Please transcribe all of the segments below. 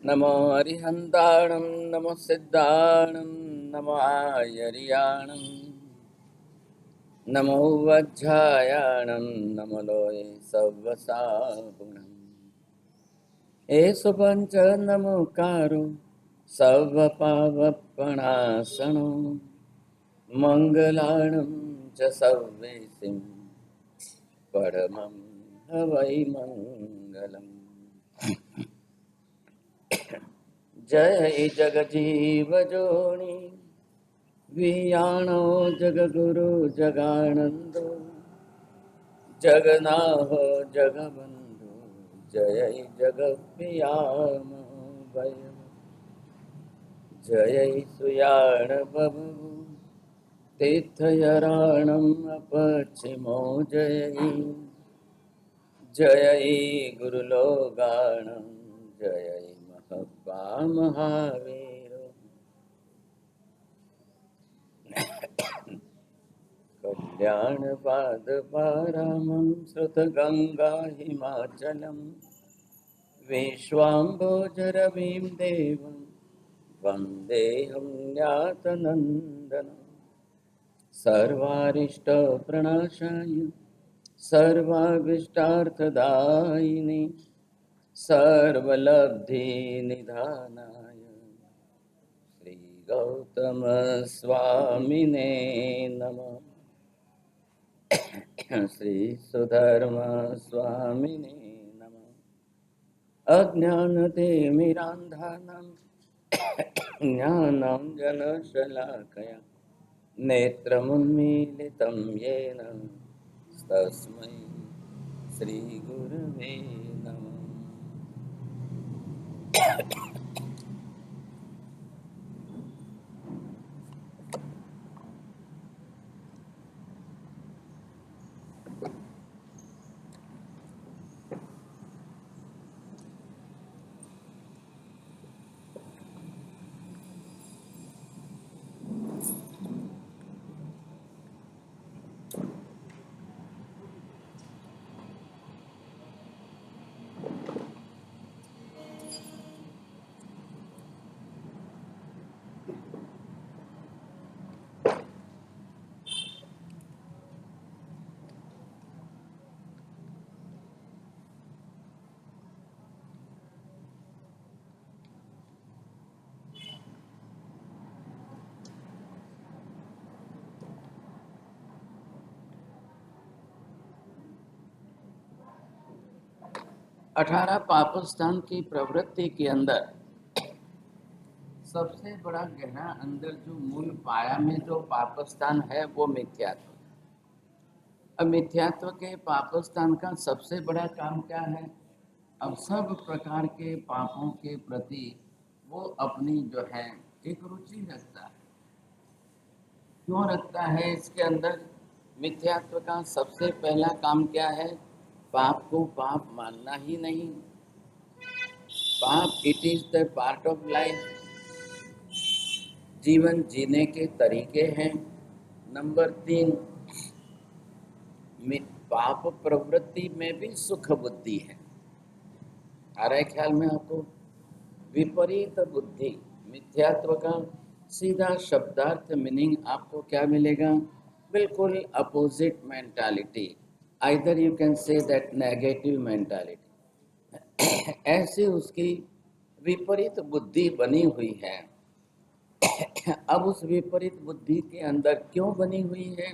नमो अरिहन्ताणं नमो सिद्धाणं नमो आयर्याणं नमो वज्झायाणं नमो लोये सव्वसागुणम् एषु पञ्च नमोकारो सव्वपावपणासनो मङ्गलाणं च सर्वेसिं परमं हवै मङ्गलम्। जय जगजीव जोनि वियाणो जगगुरु जगानंदो जगनाहो जगबंधु जय जगपियाम भय जय सुयाण बभु तीर्थयराणम अपचिमो जय गुरुलोगाणं जय महब्बा महावीरो कल्याण पाद पारामं श्रुतगंगा हिमाचलम् विश्वाम्भोजरविं देवं वन्देऽहं न्यातनन्दनं सर्वारिष्टप्रणाशाय सर्वाभीष्टार्थदायिने सर्वलब्धिनिधानाय श्रीगौतमस्वामिने नमः। श्रीसुधर्मस्वामिने नमः। अज्ञानतिमिरान्धानां ज्ञानाञ्जनशलाकया नेत्रमुन्मीलितं येन तस्मै श्रीगुरवे नमः। अठारह पापस्थान की प्रवृत्ति के अंदर सबसे बड़ा गहरा अंदर जो मूल पाया में जो पापस्थान है वो मिथ्यात्व। अब मिथ्यात्व के पापस्थान का सबसे बड़ा काम क्या है? अब सब प्रकार के पापों के प्रति वो अपनी जो है एक रुचि रखता है। क्यों रखता है? इसके अंदर मिथ्यात्व का सबसे पहला काम क्या है? पाप को पाप मानना ही नहीं। पाप it is the part of life, जीवन जीने के तरीके हैं। नंबर 3, पाप प्रवृत्ति में भी सुख बुद्धि है। आ रहा है ख्याल में आपको? विपरीत बुद्धि, मिथ्यात्व का सीधा शब्दार्थ मीनिंग आपको क्या मिलेगा? बिल्कुल opposite mentality, either you can say that negative mentality. ऐसे उसकी विपरीत बुद्धि बनी हुई है। अब उस विपरीत बुद्धि के अंदर क्यों बनी हुई है?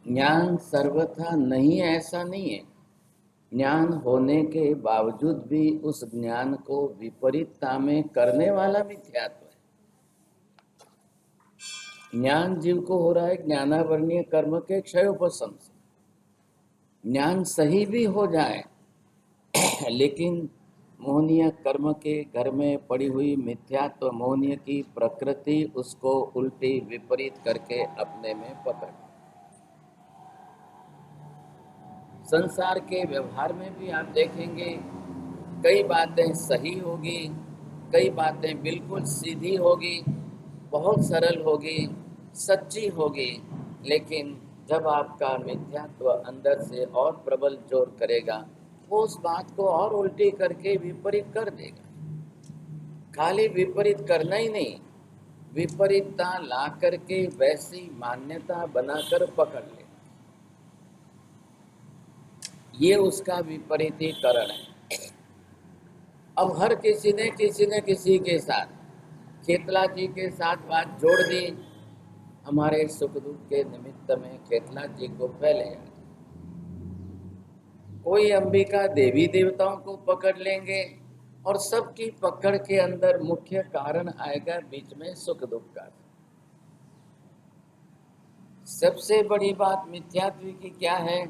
ज्ञान सर्वथा नहीं है, ऐसा नहीं है। ज्ञान होने के बावजूद भी उस ज्ञान को विपरीतता में करने वाला मिथ्यात्व है। ज्ञान जीव को हो रहा है ज्ञानावरणीय कर्म के क्षयोपशम से। ज्ञान सही भी हो जाए लेकिन मोहनीय कर्म के घर में पड़ी हुई मिथ्यात्व मोहनीय की प्रकृति उसको उल्टी विपरीत करके अपने में पकड़। संसार के व्यवहार में भी आप देखेंगे कई बातें सही होगी, कई बातें बिल्कुल सीधी होगी, बहुत सरल होगी, सच्ची होगी, लेकिन जब आपका मिथ्यात्व अंदर से और प्रबल जोर करेगा वो उस बात को और उल्टी करके विपरीत कर देगा। खाली विपरीत करना ही नहीं, विपरीतता ला करके वैसी मान्यता बनाकर पकड़ ले, ये उसका विपरीतीकरण है। अब हर किसी ने किसी के साथ, खेतला जी के साथ बात जोड़ दी, हमारे सुख दुख के निमित्त में खेतला जी को पहले, कोई अंबिका देवी देवताओं को पकड़ लेंगे और सबकी पकड़ के अंदर मुख्य कारण आएगा बीच में सुख दुख का। सबसे बड़ी बात मिथ्यात्व की क्या है?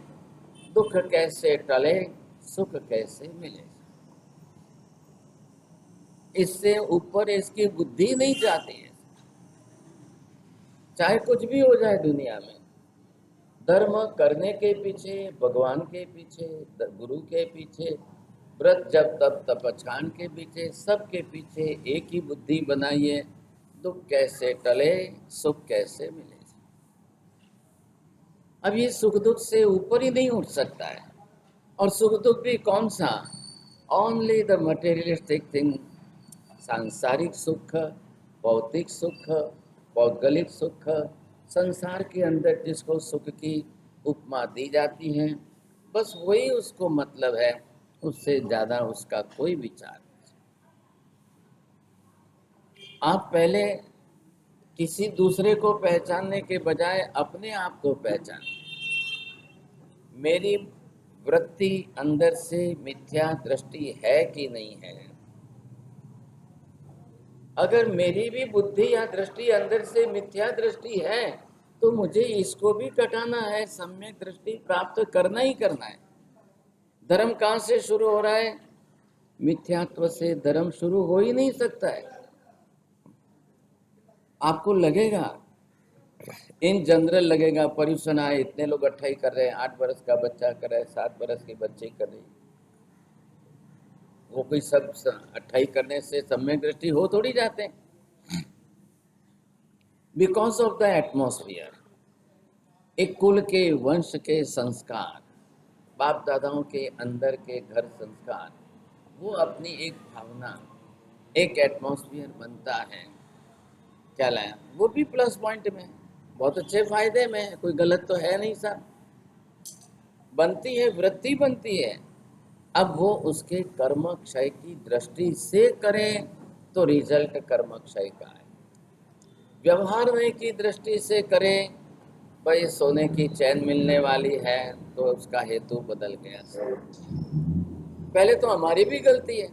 दुख कैसे टले, सुख कैसे मिले। इससे ऊपर इसकी बुद्धि नहीं जाती है। चाहे कुछ भी हो जाए दुनिया में, धर्म करने के पीछे, भगवान के पीछे, गुरु के पीछे, व्रत जब तब तपस्कान के पीछे, सबके पीछे एक ही बुद्धि बनाइए, दुख कैसे टले, सुख कैसे मिले। अब ये सुख दुख से ऊपर ही नहीं उठ सकता है। और सुख दुख भी कौन सा? ओनली द मटेरियलिस्टिक थिंग, सांसारिक सुख, भौतिक सुख, भौगोलिक सुख, संसार के अंदर जिसको सुख की उपमा दी जाती है, बस वही उसको मतलब है, उससे ज्यादा उसका कोई विचार नहीं। आप पहले किसी दूसरे को पहचानने के बजाय अपने आप को पहचान। मेरी वृत्ति अंदर से मिथ्या दृष्टि है कि नहीं है? अगर मेरी भी बुद्धि या दृष्टि अंदर से मिथ्या दृष्टि है तो मुझे इसको भी कटाना है, सम्यक दृष्टि प्राप्त करना ही करना है। धर्म कहाँ से शुरू हो रहा है? मिथ्यात्व से धर्म शुरू हो ही नहीं सकता है। आपको लगेगा, इन जनरल लगेगा, पर्यूषण आए, इतने लोग अट्ठाई कर रहे हैं, 8 वर्ष का बच्चा कर रहा है, 7 वर्ष की बच्ची कर रही, वो कोई सब अट्ठाई करने से सम्यक दृष्टि हो थोड़ी जाते हैं। बिकॉज ऑफ द एटमोस्फियर, एक कुल के वंश के संस्कार, बाप दादाओं के अंदर के घर संस्कार, वो अपनी एक भावना, एक एटमॉस्फेयर बनता है। क्या लाया? वो भी प्लस पॉइंट में, बहुत अच्छे फायदे में, कोई गलत तो है नहीं सर। बनती है, वृत्ति बनती है। अब वो उसके कर्म क्षय की दृष्टि से करें तो रिजल्ट कर्म क्षय का है। व्यवहार में की दृष्टि से करें, भाई सोने की चैन मिलने वाली है तो उसका हेतु बदल गया। पहले तो हमारी भी गलती है,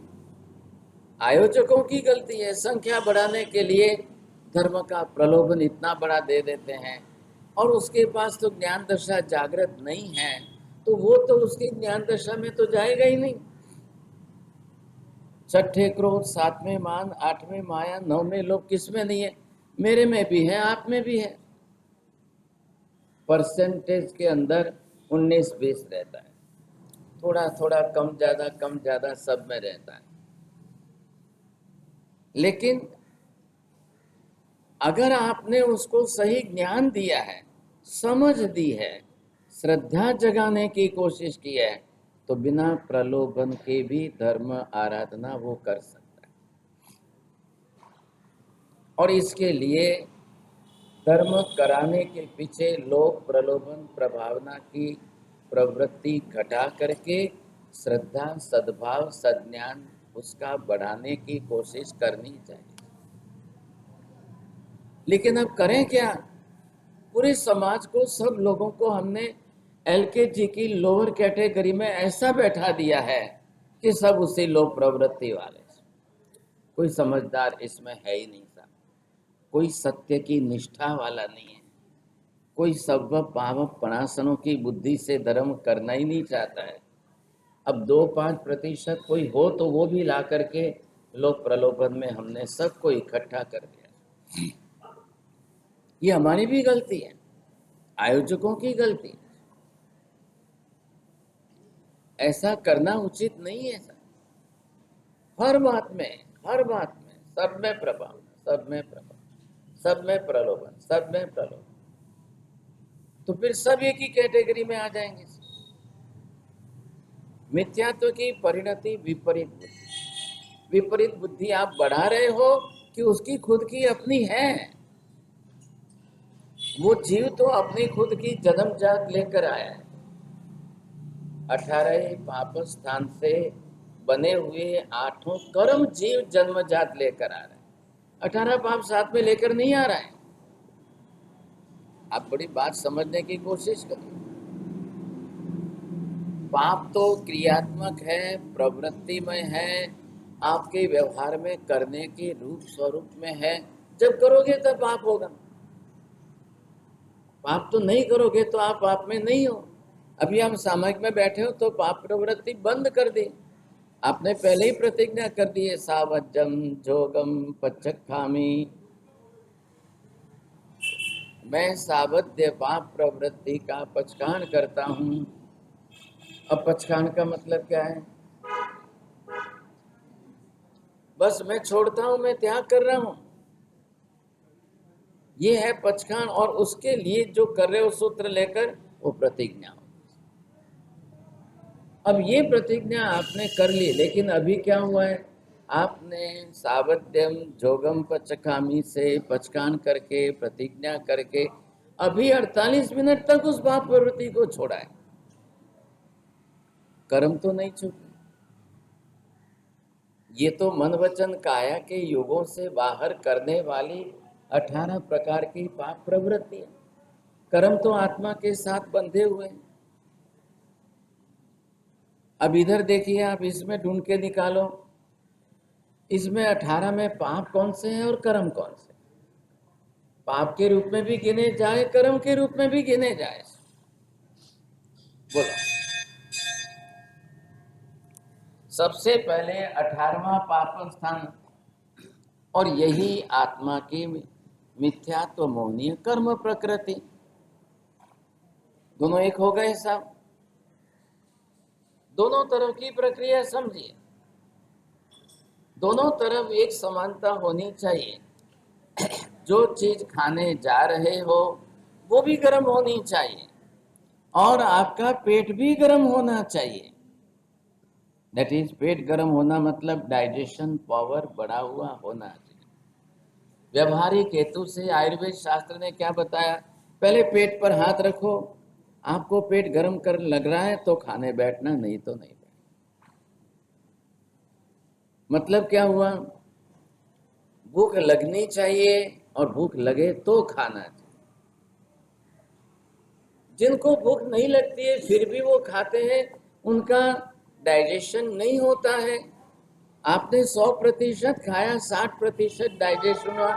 आयोजकों की गलती है। संख्या बढ़ाने के लिए धर्म का प्रलोभन इतना बड़ा दे देते हैं और उसके पास तो ज्ञान दशा जागृत नहीं है, तो वो तो उसकी ज्ञान दशा में तो जाएगा ही नहीं। 6ठे क्रोध, 7वें मान, 8वें माया, 9वें लोभ किस में नहीं है? मेरे में भी है, आप में भी है। परसेंटेज के अंदर 19-20 रहता है, थोड़ा थोड़ा कम ज्यादा सब में रहता है। लेकिन अगर आपने उसको सही ज्ञान दिया है, समझ दी है, श्रद्धा जगाने की कोशिश की है, तो बिना प्रलोभन के भी धर्म आराधना वो कर सकता है। और इसके लिए धर्म कराने के पीछे लोग प्रलोभन प्रभावना की प्रवृत्ति घटा करके श्रद्धा, सद्भाव, सज्ञान उसका बढ़ाने की कोशिश करनी चाहिए। लेकिन अब करें क्या? पूरे समाज को, सब लोगों को हमने एलकेजी की लोअर कैटेगरी में ऐसा बैठा दिया है कि सब उसी लोभ प्रवृत्ति वाले। कोई समझदार इसमें है ही नहीं सा, कोई सत्य की निष्ठा वाला नहीं है, कोई सब पाव पणासनों की बुद्धि से धर्म करना ही नहीं चाहता है। अब 2-5% कोई हो तो वो भी ला करके लोग प्रलोभन में हमने सबको इकट्ठा कर दिया। ये हमारी भी गलती है, आयोजकों की गलती है। ऐसा करना उचित नहीं है सर। हर बात में, सब में प्रभाव, सब में प्रभाव, सब में प्रलोभन, सब में प्रलोभन, तो फिर सब एक ही कैटेगरी में आ जाएंगे। मिथ्यात्व की परिणति विपरीत बुद्धि। विपरीत बुद्धि आप बढ़ा रहे हो कि उसकी खुद की अपनी है। वो जीव तो अपनी खुद की जन्मजात लेकर आया है। 18 पाप स्थान से बने हुए 8 कर्म जीव जन्मजात लेकर आ रहे हैं। 18 पाप साथ में लेकर नहीं आ रहा है। आप बड़ी बात समझने की कोशिश करिए। पाप तो क्रियात्मक है, प्रवृत्तिमय है, आपके व्यवहार में करने के रूप स्वरूप में है। जब करोगे तब पाप होगा। पाप तो नहीं करोगे तो आप पाप में नहीं हो। अभी हम सामयिक में बैठे हो तो पाप प्रवृत्ति बंद कर दी। आपने पहले ही प्रतिज्ञा कर दी है, सावज्जम जोगम पचखामी, मैं सावध्य पाप प्रवृत्ति का पचकान करता हूं। अब पचकान का मतलब क्या है? बस मैं छोड़ता हूं, मैं त्याग कर रहा हूं, ये है पचकान। और उसके लिए जो कर रहे हो सूत्र लेकर, वो प्रतिज्ञा। अब ये प्रतिज्ञा आपने कर ली, लेकिन अभी क्या हुआ है? आपने सावध्यम जोगम पचकामी से पचकान करके प्रतिज्ञा करके अभी 48 मिनट तक उस पाप प्रवृत्ति को छोड़ा है। कर्म तो नहीं छूटे। ये तो मन वचन काया के युगों से बाहर करने वाली 18 प्रकार की पाप प्रवृत्ति है। कर्म तो आत्मा के साथ बंधे हुए हैं। अब इधर देखिए, आप इसमें ढूंढ के निकालो, इसमें 18 में पाप कौन से हैं और कर्म कौन से? पाप के रूप में भी गिने जाए, कर्म के रूप में भी गिने जाए। बोलो। सबसे पहले 18वां पाप स्थान, और यही आत्मा की मिथ्यात्व मोहनीय कर्म प्रकृति। दोनों एक हो गए साहब। दोनों तरफ की प्रक्रिया समझिए। दोनों तरफ एक समानता होनी चाहिए। जो चीज खाने जा रहे हो वो भी गर्म होनी चाहिए, और आपका पेट भी गर्म होना चाहिए। दैट इज, पेट गर्म होना मतलब डाइजेशन पावर बढ़ा हुआ होना चाहिए। व्यवहारिक हेतु से आयुर्वेद शास्त्र ने क्या बताया? पहले पेट पर हाथ रखो, आपको पेट गर्म कर लग रहा है तो खाने बैठना, नहीं तो नहीं बैठना। मतलब क्या हुआ? भूख लगनी चाहिए, और भूख लगे तो खाना चाहिए। जिनको भूख नहीं लगती है फिर भी वो खाते हैं, उनका डाइजेशन नहीं होता है। आपने 100% खाया, 60% डाइजेशन हुआ।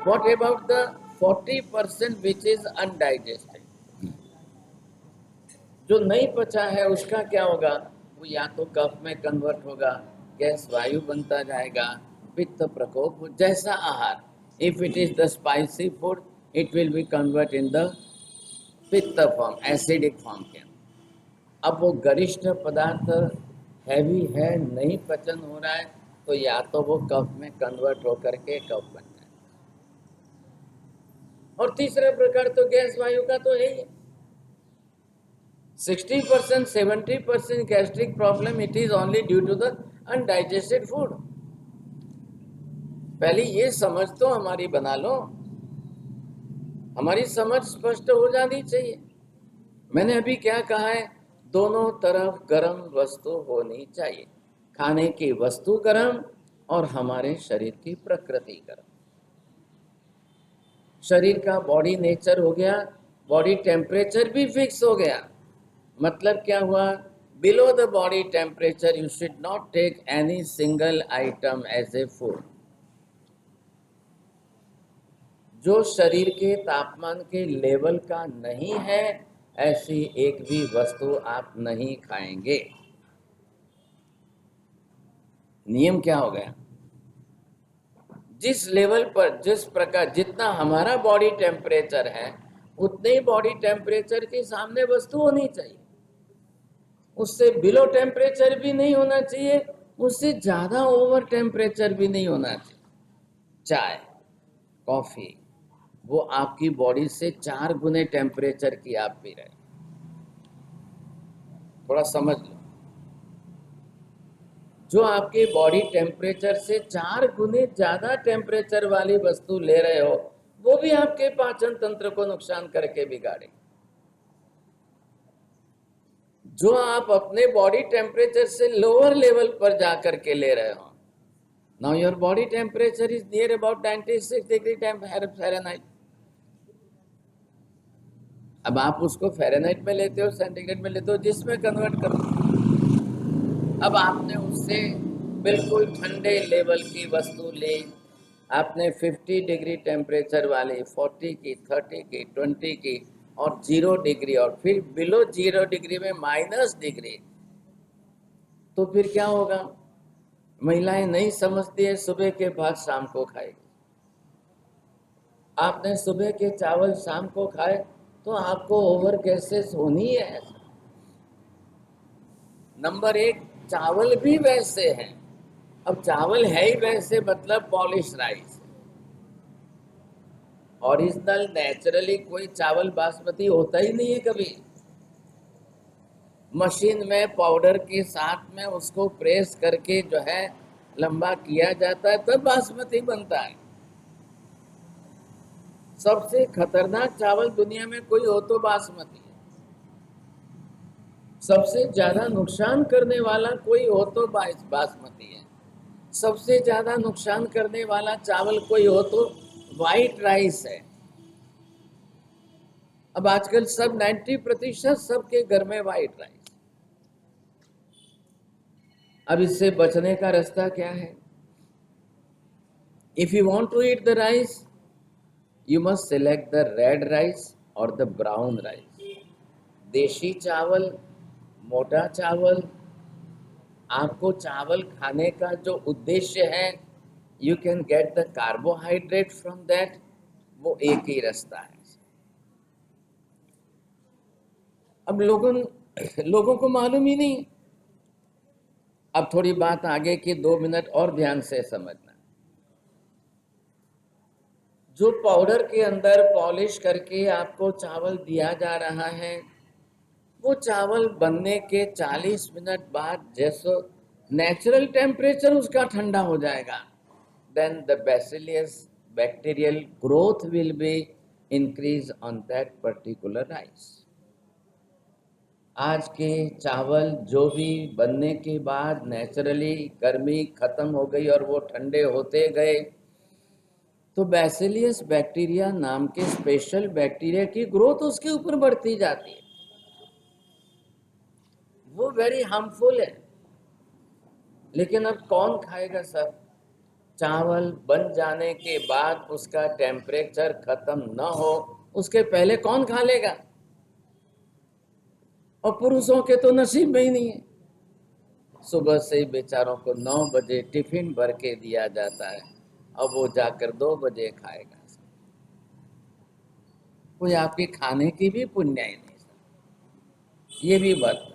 What about the 40% which is undigested? जो नहीं पचा है उसका क्या होगा? वो या तो कफ में कन्वर्ट होगा, गैस वायु बनता जाएगा, पित्त प्रकोप। जैसा आहार, if it is the spicy food, it will be convert in the पित्त फॉर्म, एसिडिक फॉर्म के। अब वो गरिष्ठ पदार्थ हैवी है, नहीं पचन हो रहा है, तो या तो वो कफ में कन्वर्ट होकर के कफ बन जाए, और तीसरा प्रकार तो गैस वायु का तो है ही। 60% 70% gastric problem, it is only due to the undigested food. पहले ये समझ तो हमारी बना लो, हमारी समझ स्पष्ट हो जानी चाहिए। मैंने अभी क्या कहा है? दोनों तरफ गर्म वस्तु होनी चाहिए। खाने की वस्तु गर्म, और हमारे शरीर की प्रकृति गर्म। शरीर का बॉडी नेचर हो गया, बॉडी टेम्परेचर भी फिक्स हो गया। मतलब क्या हुआ? Below the body temperature you should not take any single item as a food. जो शरीर के तापमान के लेवल का नहीं है, ऐसी एक भी वस्तु आप नहीं खाएंगे। नियम क्या हो गया? जिस लेवल पर, जिस प्रकार, जितना हमारा बॉडी टेम्परेचर है, उतने ही बॉडी टेम्परेचर के सामने वस्तु होनी चाहिए। उससे बिलो टेम्परेचर भी नहीं होना चाहिए, उससे ज्यादा ओवर टेम्परेचर भी नहीं होना चाहिए। चाय, कॉफी, वो आपकी बॉडी से 4 गुने टेम्परेचर की आप पी रहे। थोड़ा समझ लो। जो आपके बॉडी टेम्परेचर से 4 गुने ज्यादा टेम्परेचर वाली वस्तु ले रहे हो, वो भी आपके पाचन तंत्र को नुकसान करके बिगाड़ेगी। जो आप अपने बॉडी टेम्परेचर से लोअर लेवल पर जाकर के ले रहे हो, now your body temperature is near about 96 degree Fahrenheit. अब आप उसको फ़ारेनहाइट में लेते हो, सेंटीग्रेड में लेते हो, जिसमें कन्वर्ट करो। अब आपने उससे बिल्कुल ठंडे लेवल की वस्तु ली, आपने 50 डिग्री टेम्परेचर वाली, 40 की, 30 की, 20 की और 0 डिग्री, और फिर बिलो 0 डिग्री में -डिग्री, तो फिर क्या होगा? महिलाएं नहीं समझती है, सुबह के बाद शाम को खाएगी। आपने सुबह के चावल शाम को खाए तो आपको ओवर गैसेस होनी है। नंबर 1, चावल भी वैसे हैं। अब चावल है ही वैसे, मतलब पॉलिश राइस। ओरिजिनल नेचुरली कोई चावल बासमती होता ही नहीं है कभी। मशीन में पाउडर के साथ में उसको प्रेस करके जो है लंबा किया जाता है, तब बासमती बनता है। सबसे खतरनाक चावल दुनिया में कोई हो तो बासमती है। सबसे ज्यादा नुकसान करने वाला कोई हो तो बासमती है। सबसे ज्यादा नुकसान करने वाला चावल कोई हो तो व्हाइट राइस है। अब आजकल सब 90% सबके घर में व्हाइट राइस। अब इससे बचने का रास्ता क्या है? If you want to eat the rice, you must select the red rice or the brown rice. देशी चावल, मोटा चावल, आपको चावल खाने का जो उद्देश्य है, you can get the carbohydrate from that, वो एक ही रास्ता है। अब लोगों को मालूम ही नहीं। अब थोड़ी बात आगे की 2 मिनट और ध्यान से समझना। जो पाउडर के अंदर पॉलिश करके आपको चावल दिया जा रहा है, वो चावल बनने के 40 मिनट बाद जैसे नेचुरल टेम्परेचर उसका ठंडा हो जाएगा, then the bacillus bacterial growth will be increase on that particular rice. आज के चावल जो भी बनने के बाद नेचुरली गर्मी खत्म हो गई और वो ठंडे होते गए, तो बैसिलियस बैक्टीरिया नाम के स्पेशल बैक्टीरिया की ग्रोथ उसके ऊपर बढ़ती जाती है। वो वेरी हार्मफुल है। लेकिन अब कौन खाएगा सर? चावल बन जाने के बाद उसका टेम्परेचर खत्म न हो उसके पहले कौन खा लेगा? और पुरुषों के तो नसीब में ही नहीं है। सुबह से ही बेचारों को 9 बजे टिफिन भर के दिया जाता है, अब वो जाकर 2 बजे खाएगा। कोई आपके खाने की भी पुण्याई नहीं सर, ये भी बात।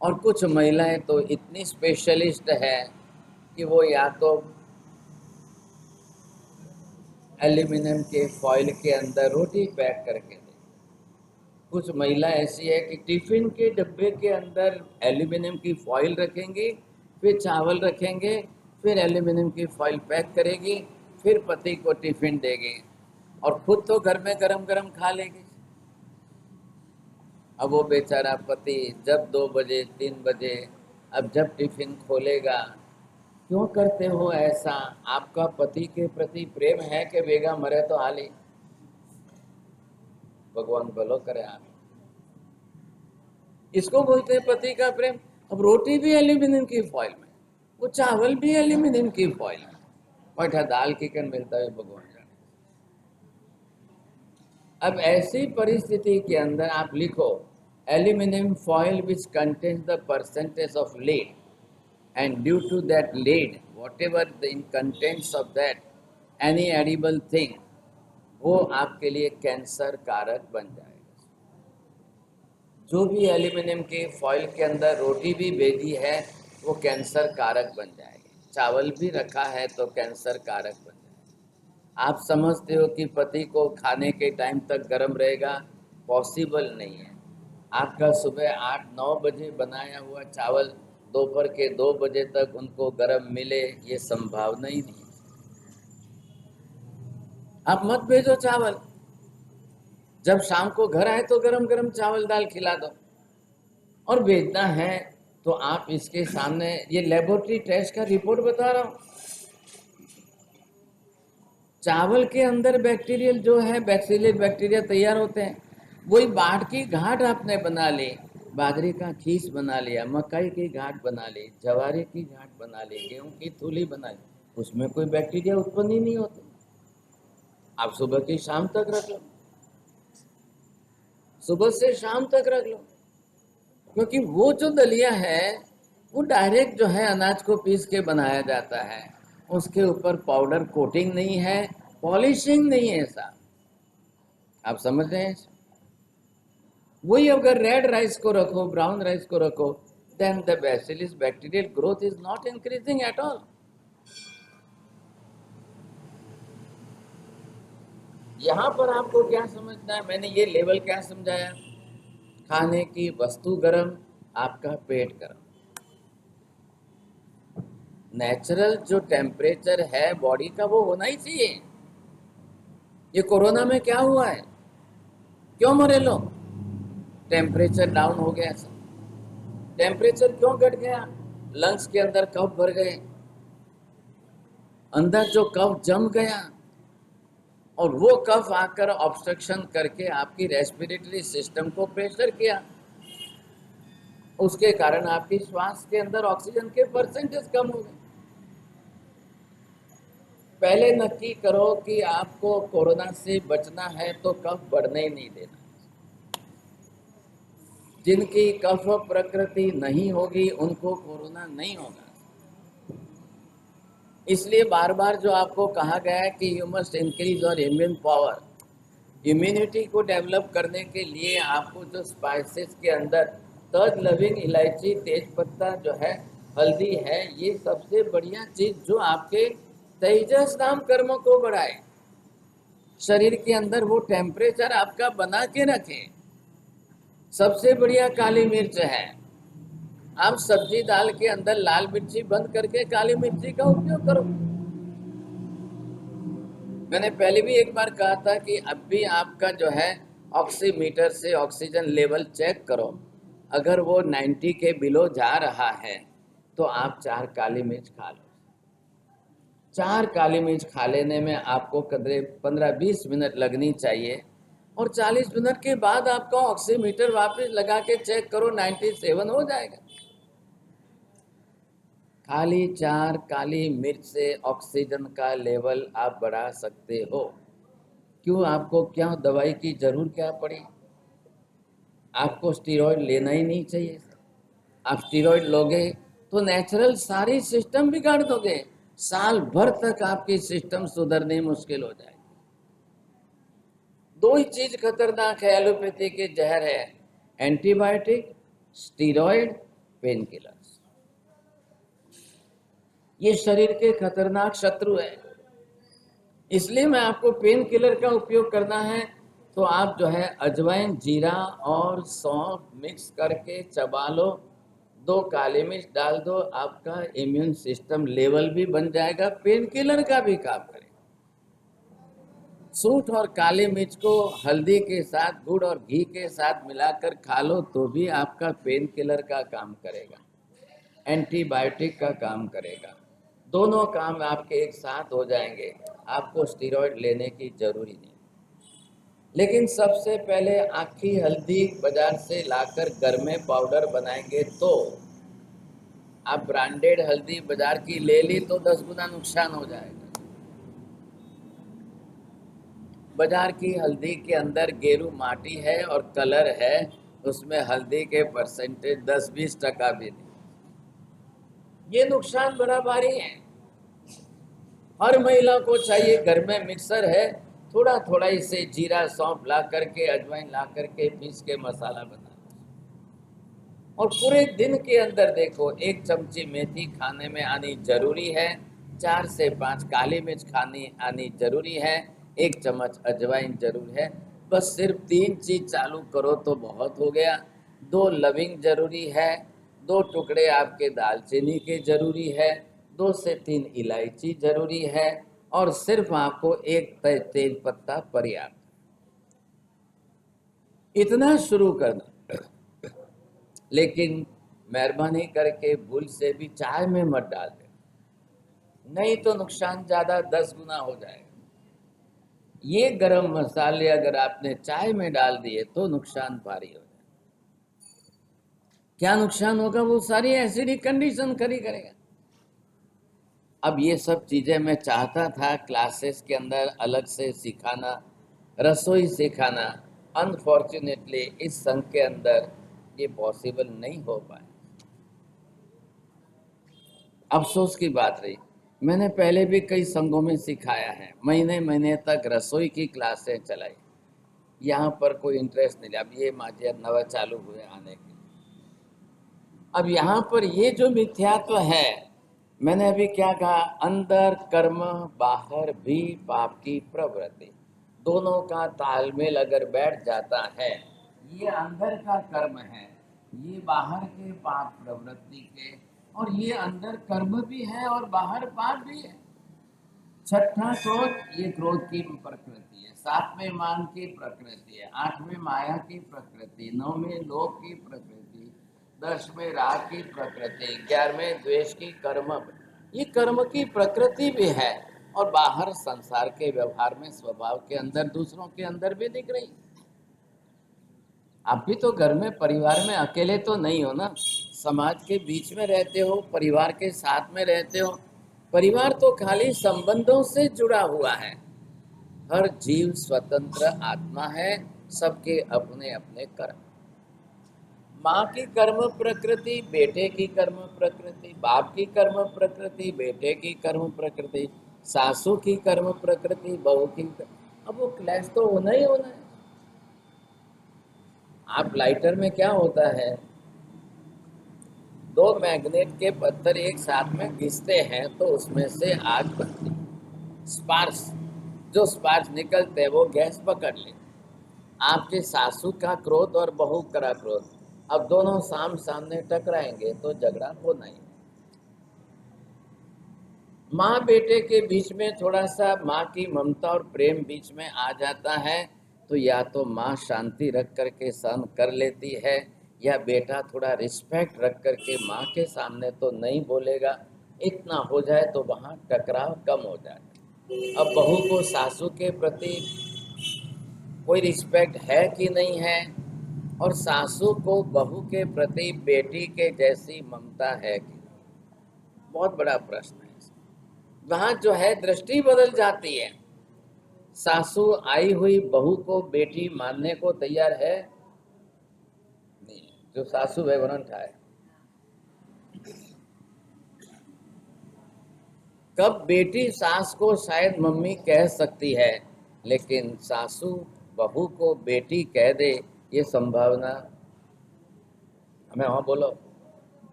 और कुछ महिलाएं तो इतनी स्पेशलिस्ट है कि वो या तो एल्यूमिनियम के फॉइल के अंदर रोटी पैक करके दे। कुछ महिला ऐसी है कि टिफिन के डब्बे के अंदर एल्यूमिनियम की फॉइल रखेंगी, फिर चावल रखेंगे, फिर एल्यूमिनियम की फॉइल पैक करेगी, फिर पति को टिफिन देगी और खुद तो घर में गरम गरम खा लेगी। अब वो बेचारा पति जब 2 बजे 3 बजे अब जब टिफिन खोलेगा, क्यों करते हो ऐसा? आपका पति के प्रति प्रेम है कि बेगा मरे तो हाली? भगवान भलो करे आप। इसको बोलते हैं पति का प्रेम। अब रोटी भी एल्यूमिनियम की फॉइल में, वो चावल भी एल्यूमिनियम की फॉइल में, बैठा दाल किकन मिलता है भगवान जाने। अब ऐसी परिस्थिति के अंदर आप लिखो aluminium foil which contains the percentage of lead, and due to that lead, whatever the contents of that any edible thing, वो आपके लिए कैंसर कारक बन जाएगा। जो भी एल्यूमिनियम के फॉइल के अंदर रोटी भी भेजी है वो कैंसर कारक बन जाएगी, चावल भी रखा है तो कैंसर कारक बन जाएगा। आप समझते हो कि पति को खाने के टाइम तक गर्म रहेगा? पॉसिबल नहीं है। आपका सुबह 8-9 बजे बनाया हुआ चावल दोपहर के 2 बजे तक उनको गर्म मिले, ये संभावना ही नहीं। आप मत भेजो चावल, जब शाम को घर आए तो गरम गरम चावल दाल खिला दो। और भेजना है तो आप इसके सामने, ये लेबोरेटरी टेस्ट का रिपोर्ट बता रहा हूं, चावल के अंदर बैक्टीरियल जो है बैक्टीरियल बैक्टीरिया तैयार होते हैं, वही बाढ़ की घाट आपने बना ली, बाजरे का खीस बना लिया, मकई की घाट बना ली, जवारे की घाट बना ली, गेहूं की थूली बना ली, उसमें कोई बैक्टीरिया उत्पन्न ही नहीं होते। आप सुबह की शाम तक रख लो, सुबह से शाम तक रख लो, क्योंकि वो जो दलिया है वो डायरेक्ट जो है अनाज को पीस के बनाया जाता है, उसके ऊपर पाउडर कोटिंग नहीं है, पॉलिशिंग नहीं है ऐसा। आप समझ रहे हैं? वही अगर रेड राइस को रखो, ब्राउन राइस को रखो, then the bacillus bacterial growth is not increasing at all. यहां पर आपको क्या समझना है, मैंने ये लेवल क्या समझाया, खाने की वस्तु गर्म, आपका पेट गर्म। नेचुरल जो टेम्परेचर है बॉडी का वो होना ही चाहिए। ये कोरोना में क्या हुआ है, क्यों मरे लोग, टेम्परेचर डाउन हो गया। टेम्परेचर क्यों घट गया, लंग्स के अंदर कफ भर गए, अंदर जो कफ जम गया, और वो कफ आकर ऑब्स्ट्रक्शन करके आपकी रेस्पिरेटरी सिस्टम को प्रेशर किया, उसके कारण आपकी श्वास के अंदर ऑक्सीजन के परसेंटेज कम हो गए। पहले नक्की करो कि आपको कोरोना से बचना है तो कफ बढ़ने ही नहीं देना। जिनकी कफ प्रकृति नहीं होगी उनको कोरोना नहीं होगा। इसलिए बार बार जो आपको कहा गया है कि यू मस्ट इंक्रीज और इम्यून पावर, इम्यूनिटी को डेवलप करने के लिए आपको जो स्पाइसेस के अंदर तज, लविंग, इलायची, तेज पत्ता जो है, हल्दी है, ये सबसे बढ़िया चीज जो आपके तेजस नाम कर्म को बढ़ाए, शरीर के अंदर वो टेम्परेचर आपका बना के रखे। सबसे बढ़िया काली मिर्च है। आप सब्जी दाल के अंदर लाल मिर्ची बंद करके काली मिर्ची का उपयोग करो। मैंने पहले भी एक बार कहा था कि अब भी आपका जो है ऑक्सीमीटर से ऑक्सीजन लेवल चेक करो, अगर वो 90 के बिलो जा रहा है तो आप 4 काली मिर्च खा लो। 4 काली मिर्च खा लेने में आपको करीब 15-20 मिनट लगनी चाहिए, और 40 मिनट के बाद आपका ऑक्सीमीटर वापस लगा के चेक करो, 97 हो जाएगा। खाली 4 काली मिर्च से ऑक्सीजन का लेवल आप बढ़ा सकते हो। क्यों, आपको क्या दवाई की जरूरत क्या पड़ी, आपको स्टीरॉयड लेना ही नहीं चाहिए। आप स्टीरॉयड लोगे तो नेचुरल सारी सिस्टम बिगाड़ दोगे, साल भर तक आपकी सिस्टम सुधरने मुश्किल हो जाएगी। दो ही चीज खतरनाक है एलोपैथी के जहर है, एंटीबायोटिक, स्टीरॉयड, पेन किलर्स। ये शरीर के खतरनाक शत्रु है। इसलिए मैं आपको पेन किलर का उपयोग करना है तो आप जो है अजवाइन, जीरा और सौंफ मिक्स करके चबा लो, 2 काली मिर्च डाल दो, आपका इम्यून सिस्टम लेवल भी बन जाएगा, पेन किलर का भी काम करेगा। सूंठ और काली मिर्च को हल्दी के साथ, गुड़ और घी के साथ मिलाकर खा लो तो भी आपका पेन किलर का काम करेगा, एंटीबायोटिक का काम करेगा। दोनों काम आपके एक साथ हो जाएंगे, आपको स्टीरॉयड लेने की जरूरी नहीं। लेकिन सबसे पहले आखी हल्दी बाजार से लाकर घर में पाउडर बनाएंगे तो, आप ब्रांडेड हल्दी बाजार की ले ली तो 10 गुना नुकसान हो जाएगा। बाजार की हल्दी के अंदर गेरू माटी है और कलर है, उसमें हल्दी के परसेंटेज 10-20% भी नहीं। ये नुकसान बड़ा भारी है। हर महिला को चाहिए घर में मिक्सर है, थोड़ा थोड़ा इसे जीरा सौंफ ला करके, अजवाइन ला करके पीस के मसाला बना, और पूरे दिन के अंदर देखो 1 चमची मेथी खाने में आनी जरूरी है, 4 से 5 काली मिर्च खानी आनी जरूरी है, 1 चम्मच अजवाइन जरूर है। बस सिर्फ 3 चीज चालू करो तो बहुत हो गया। 2 लविंग जरूरी है, 2 टुकड़े आपके दालचीनी के जरूरी है, 2 से 3 इलायची जरूरी है, और सिर्फ आपको एक तेज पत्ता पर्याप्त। इतना शुरू करना, लेकिन मेहरबानी करके भूल से भी चाय में मत डाल दे, नहीं तो नुकसान ज्यादा 10 गुना हो जाएगा। ये गरम मसाले अगर आपने चाय में डाल दिए तो नुकसान भारी हो जाए। क्या नुकसान होगा? वो सारी एसिडिक कंडीशन खड़ी करेगा। अब ये सब चीजें मैं चाहता था क्लासेस के अंदर अलग से सिखाना, रसोई सिखाना, अनफॉर्चुनेटली इस संघ के अंदर ये पॉसिबल नहीं हो पाया। अफसोस की बात रही। मैंने पहले भी कई संघों में सिखाया है, महीने महीने तक रसोई की क्लासें चलाई, यहाँ पर कोई इंटरेस्ट नहीं लिया। अब ये माझे नवा चालू हुए आने के। अब यहाँ पर ये जो मिथ्यात्व है, मैंने अभी क्या कहा, अंदर कर्म बाहर भी पाप की प्रवृत्ति, दोनों का तालमेल अगर बैठ जाता है, ये अंदर का कर्म है, ये बाहर के पाप प्रवृत्ति के, और ये अंदर कर्म भी है और बाहर पाप भी है। छठा क्रोध, ये क्रोध की प्रकृति है। 7वें मान की प्रकृति है, 8वें माया की प्रकृति, 9वें लोभ की प्रकृति, 10वें राग की प्रकृति, 11वें द्वेष की कर्म, ये कर्म की प्रकृति भी है, और बाहर संसार के व्यवहार में स्वभाव के अंदर दूसरों के अंदर भी दिख रही। आप भी तो घर में परिवार में अकेले तो नहीं हो ना, समाज के बीच में रहते हो, परिवार के साथ में रहते हो। परिवार तो खाली संबंधों से जुड़ा हुआ है। हर जीव स्वतंत्र आत्मा है, सबके अपने अपने कर्म। माँ की कर्म प्रकृति, बेटे की कर्म प्रकृति, बाप की कर्म प्रकृति, बेटे की कर्म प्रकृति, सासू की कर्म प्रकृति, बहू की। अब वो क्लैश तो होना ही होना है। आप लाइटर में क्या होता है, 2 मैग्नेट के पत्थर एक साथ में घिसते हैं तो उसमें से आग बनती है, स्पार्क्स, जो स्पार्क्स निकलते हैं वो गैस पकड़ ले। आपके सासू का क्रोध और बहू का क्रोध, अब दोनों सामने टकराएंगे तो झगड़ा होना ही। माँ बेटे के बीच में थोड़ा सा माँ की ममता और प्रेम बीच में आ जाता है, तो या तो माँ शांति रख करके सहन कर लेती है, या बेटा थोड़ा रिस्पेक्ट रख करके माँ के सामने तो नहीं बोलेगा। इतना हो जाए तो वहाँ टकराव कम हो जाए। अब बहू को सासू के प्रति कोई रिस्पेक्ट है कि नहीं है, और सासू को बहू के प्रति बेटी के जैसी ममता है कि नहीं, बहुत बड़ा प्रश्न है। वहाँ जो है दृष्टि बदल जाती है। सासू आई हुई बहू को बेटी मानने को तैयार है नहीं, जो सासू है वरन ठाए। कब बेटी सास को शायद मम्मी कह सकती है, लेकिन सासू बहू को बेटी कह दे, ये संभावना। हमें हाँ बोलो,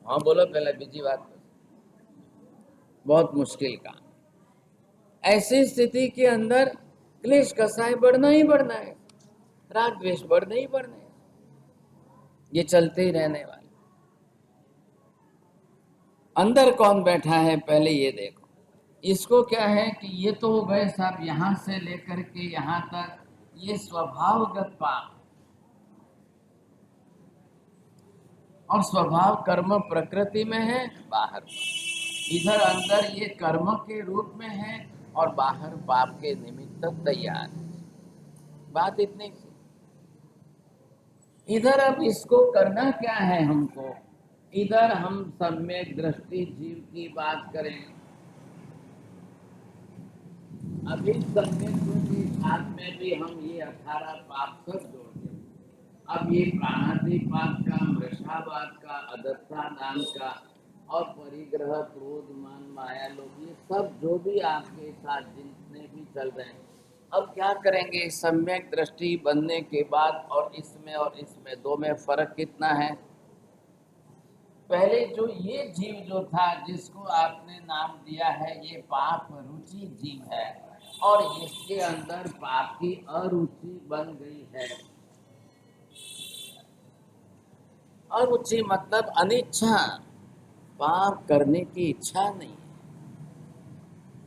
हाँ बोलो, पहले बीजी बात, बहुत मुश्किल काम। ऐसी स्थिति के अंदर क्लेश कसाय बढ़ना ही बढ़ना है, राग द्वेष बढ़ना ही बढ़ना है, ये चलते ही रहने वाले। अंदर कौन बैठा है पहले ये देखो। इसको क्या है कि ये तो हो गए साहब, यहां से लेकर के यहां तक ये स्वभावगत पाप, और स्वभाव कर्म प्रकृति में है, बाहर पाप। इधर अंदर ये कर्म के रूप में है और बाहर पाप के निमित्त तैयार है। बात इतनी सी। इधर अब इसको करना क्या है हमको, इधर हम सम्यक दृष्टि जीव की बात करें। अभी सम्यक दृष्टि साथ में भी हम ये 18 पाप सब जोड़ दें। अब ये प्राणादि पाप का, मृषावाद का, अदत्ता नाम का, और परिग्रह, क्रोध, मान, माया, लोभ, ये सब जो भी आपके साथ जितने भी चल रहे हैं, अब क्या करेंगे सम्यक दृष्टि बनने के बाद, और इसमें दो में फर्क कितना है। पहले जो ये जीव जो था जिसको आपने नाम दिया है, ये पाप रुचि जीव है, और इसके अंदर पाप की अरुचि बन गई है। अरुचि मतलब अनिच्छा, पाप करने की इच्छा नहीं है।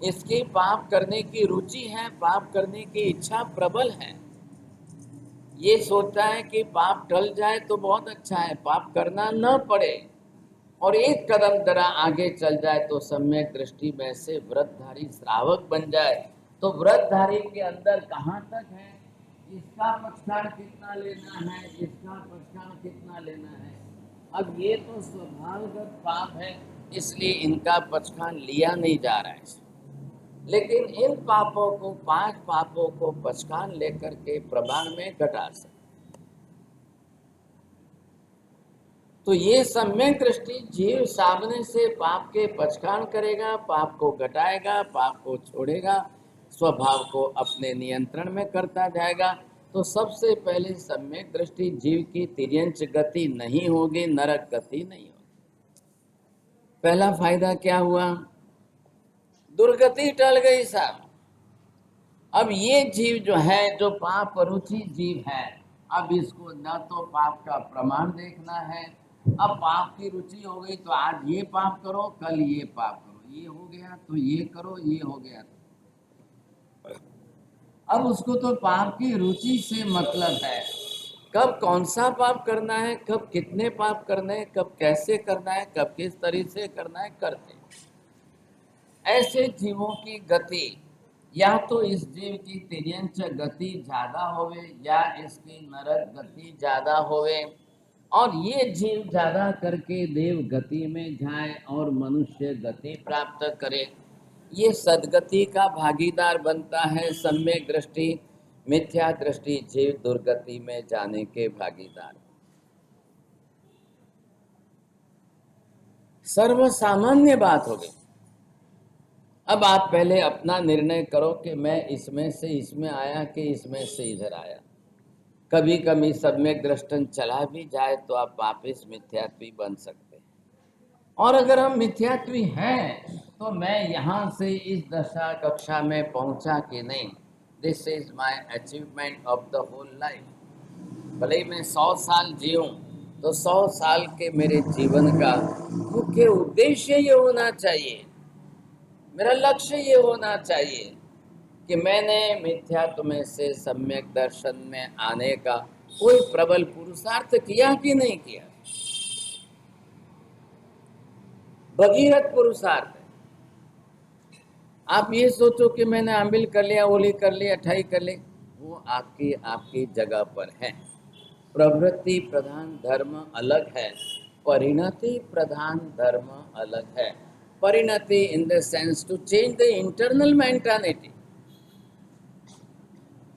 इसकी पाप करने की रुचि है, पाप करने की इच्छा प्रबल है। ये सोचता है कि पाप टल जाए तो बहुत अच्छा है, पाप करना न पड़े और एक कदम जरा आगे चल जाए तो सम्यक दृष्टि में से व्रतधारी श्रावक बन जाए। तो व्रतधारी के अंदर कहाँ तक है, इसका पक्षाण कितना लेना है, इसका पक्षाण कितना लेना है। अब ये तो स्वभावगत पाप है, इसलिए इनका पक्षाण लिया नहीं जा रहा है। लेकिन इन पापों को, 5 पापों को पक्षाण लेकर के प्रमाण में घटा सकते। तो ये सम्यक दृष्टि जीव सामने से पाप के पक्षाण करेगा, पाप को घटाएगा, पाप को छोड़ेगा, स्वभाव को अपने नियंत्रण में करता जाएगा। तो सबसे पहले सम्यक दृष्टि जीव की तिर्यंच गति नहीं होगी, नरक गति नहीं होगी। पहला फायदा क्या हुआ, दुर्गति टल गई साहब। अब ये जीव जो है, जो पाप रुचि जीव है, अब इसको न तो पाप का प्रमाण देखना है। अब पाप की रुचि हो गई तो आज ये पाप करो, कल ये पाप करो, ये हो गया तो ये करो, ये हो गया तो। अब उसको तो पाप की रुचि से मतलब है, कब कौन सा पाप करना है, कब कितने पाप करने हैं, कब कैसे करना है, कब किस तरीके से करना है, करते। ऐसे जीवों की गति या तो इस जीव की तिर्यंच गति ज्यादा होवे या इसकी नरक गति ज्यादा होवे, और ये जीव ज्यादा करके देव गति में जाए और मनुष्य गति प्राप्त करे। ये सदगति का भागीदार बनता है सम्यक दृष्टि। मिथ्या दृष्टि जीव दुर्गति में जाने के भागीदार। सर्वसामान्य बात हो गई। अब आप पहले अपना निर्णय करो कि मैं इसमें से इसमें आया कि इसमें से इधर आया। कभी कभी सम्यक दृष्टन चला भी जाए तो आप वापिस मिथ्यात्वी बन सकते हैं। और अगर हम मिथ्यात्वी हैं तो मैं यहाँ से इस दशा कक्षा में पहुँचा कि नहीं, this is my achievement of the whole life. भले ही मैं 100 साल जीऊँ तो 100 साल के मेरे जीवन का मुख्य उद्देश्य ये होना चाहिए, मेरा लक्ष्य ये होना चाहिए कि मैंने मिथ्यात्व में से सम्यक दर्शन में आने का कोई प्रबल पुरुषार्थ किया कि नहीं किया। भगीरथ पुरुषार्थ। आप ये सोचो कि मैंने आमिल कर लिया, ओली कर लिया, अठाई कर ली, वो आपकी जगह पर है। प्रवृत्ति प्रधान धर्म अलग है, परिणति प्रधान धर्म अलग है। परिणति in the sense to change the internal mentality.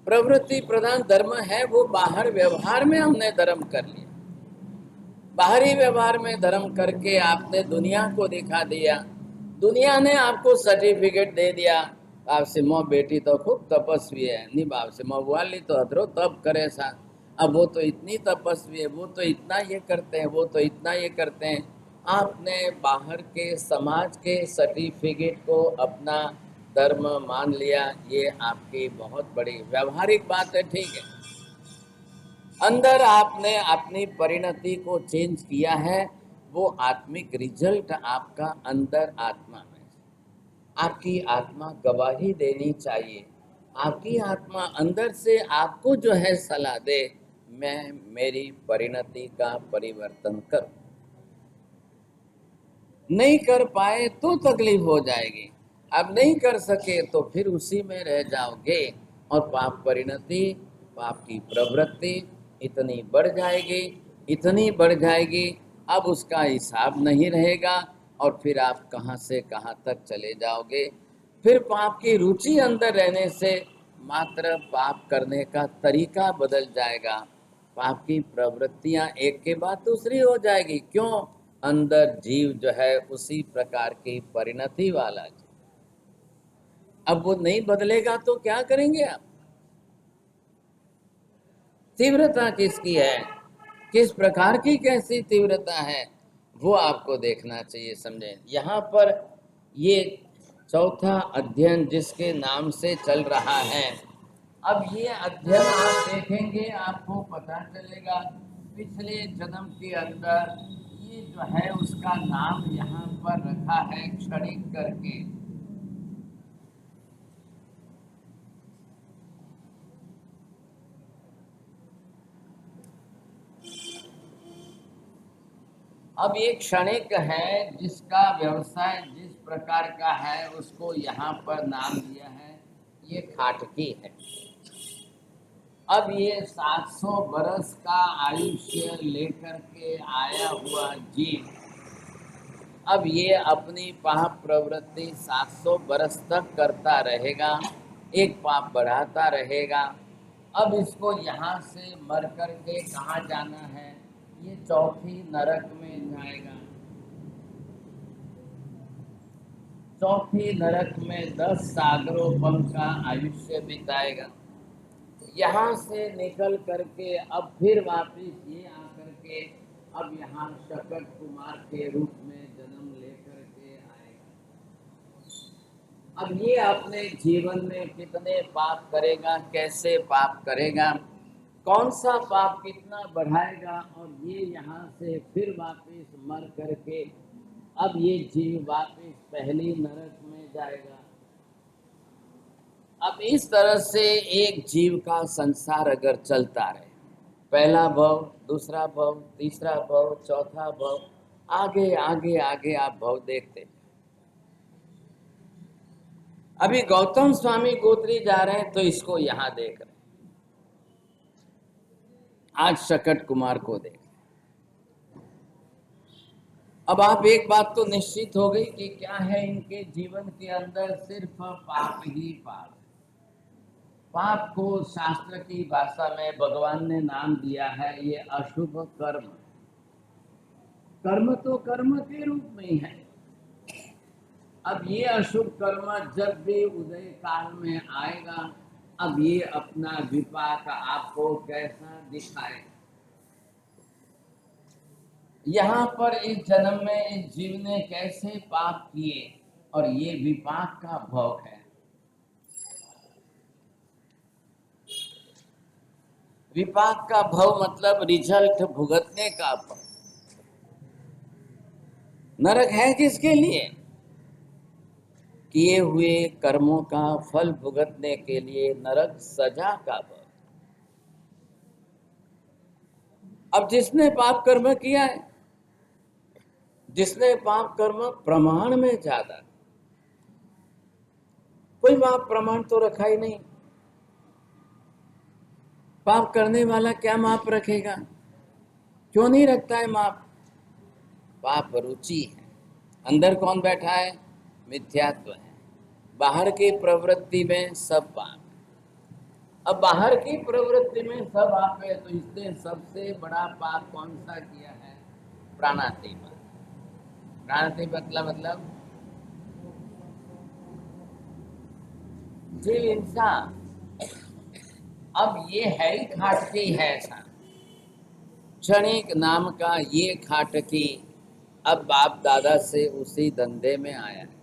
प्रवृत्ति प्रधान धर्म है वो बाहर व्यवहार में हमने धर्म कर लिया। बाहरी व्यवहार में धर्म करके आपने दुनिया को दिखा दिया, दुनिया ने आपको सर्टिफिकेट दे दिया, आपसे मो बेटी तो खूब तपस्वी है, नहीं बाप से मो वाली तो अधरो तप करे सा, अब वो तो इतनी तपस्वी है, वो तो इतना ये करते हैं, वो तो इतना ये करते हैं। आपने बाहर के समाज के सर्टिफिकेट को अपना धर्म मान लिया। ये आपकी बहुत बड़ी व्यावहारिक बात है, ठीक है। अंदर आपने अपनी परिणति को चेंज किया है, वो आत्मिक रिजल्ट आपका अंदर आत्मा में। आपकी आत्मा गवाही देनी चाहिए, आपकी आत्मा अंदर से आपको जो है सलाह दे, मैं मेरी परिणति का परिवर्तन करूं। नहीं कर पाए तो तकलीफ हो जाएगी, अब नहीं कर सके तो फिर उसी में रह जाओगे और पाप परिणति, पाप की प्रवृत्ति इतनी बढ़ जाएगी, इतनी बढ़ जाएगी, अब उसका हिसाब नहीं रहेगा और फिर आप कहाँ से कहाँ तक चले जाओगे। फिर पाप की रुचि अंदर रहने से मात्र पाप करने का तरीका बदल जाएगा, पाप की प्रवृत्तियां एक के बाद दूसरी हो जाएगी। क्यों? अंदर जीव जो है उसी प्रकार की परिणति वाला जीव। अब वो नहीं बदलेगा तो क्या करेंगे आप? तीव्रता किसकी है, किस प्रकार की कैसी तीव्रता है, वो आपको देखना चाहिए, समझे। यहाँ पर ये चौथा अध्ययन जिसके नाम से चल रहा है, अब ये अध्ययन आप देखेंगे आपको पता चलेगा पिछले जन्म के अंदर ये जो है उसका नाम यहाँ पर रखा है क्षणिक करके। अब ये क्षणिक है, जिसका व्यवसाय जिस प्रकार का है उसको यहाँ पर नाम दिया है, ये खाटकी है। अब ये 700 बरस का आयुष्य लेकर के आया हुआ जीव, अब ये अपनी पाप प्रवृत्ति 700 बरस तक करता रहेगा, एक पाप बढ़ाता रहेगा। अब इसको यहाँ से मर कर के कहाँ जाना है, ये चौथी नरक में जाएगा। चौथी नरक में 10 सागरों पल का आयुष्य बिताएगा। यहाँ से निकल करके अब फिर वापिस ये आकर के अब यहाँ शकट कुमार के रूप में जन्म लेकर के आएगा। अब ये अपने जीवन में कितने पाप करेगा, कैसे पाप करेगा, कौन सा पाप कितना बढ़ाएगा, और ये यहाँ से फिर वापिस मर करके अब ये जीव वापिस पहली नरक में जाएगा। अब इस तरह से एक जीव का संसार अगर चलता रहे, पहला भव, दूसरा भव, तीसरा भव, चौथा भव, आगे आगे आगे आप भव देखते हैं। अभी गौतम स्वामी गोत्री जा रहे हैं तो इसको यहां देख रहे हैं, आज शकट कुमार को देख रहे हैं। अब आप एक बात तो निश्चित हो गई कि क्या है, इनके जीवन के अंदर सिर्फ पाप ही पाप। पाप को शास्त्र की भाषा में भगवान ने नाम दिया है, ये अशुभ कर्म। कर्म तो कर्म के रूप में ही है। अब ये अशुभ कर्म जब भी उदय काल में आएगा, अब ये अपना विपाक आपको कैसा दिखाए। यहाँ पर इस जन्म में इस जीव ने कैसे पाप किए, और ये विपाक का भोग है। विपाक का भव मतलब रिजल्ट भुगतने का भव। नरक है किसके लिए? किए हुए कर्मों का फल भुगतने के लिए नरक सजा का भव। अब जिसने पाप कर्म किया है, जिसने पाप कर्म प्रमाण में ज्यादा, कोई पाप प्रमाण तो रखा ही नहीं। पाप करने वाला क्या माप रखेगा? क्यों नहीं रखता है माप? पाप रुचि है। अंदर कौन बैठा है? मिथ्यात्व है। बाहर की प्रवृत्ति में सब पाप। अब बाहर की प्रवृत्ति में सब पाप है, तो इसने सबसे बड़ा पाप कौन सा किया है? प्राणातिपात। प्राणातिपात मतलब जी इंसान। अब ये है ही खाटकी है ऐसा, क्षणिक नाम का ये खाटकी अब बाप दादा से उसी धंधे में आया है।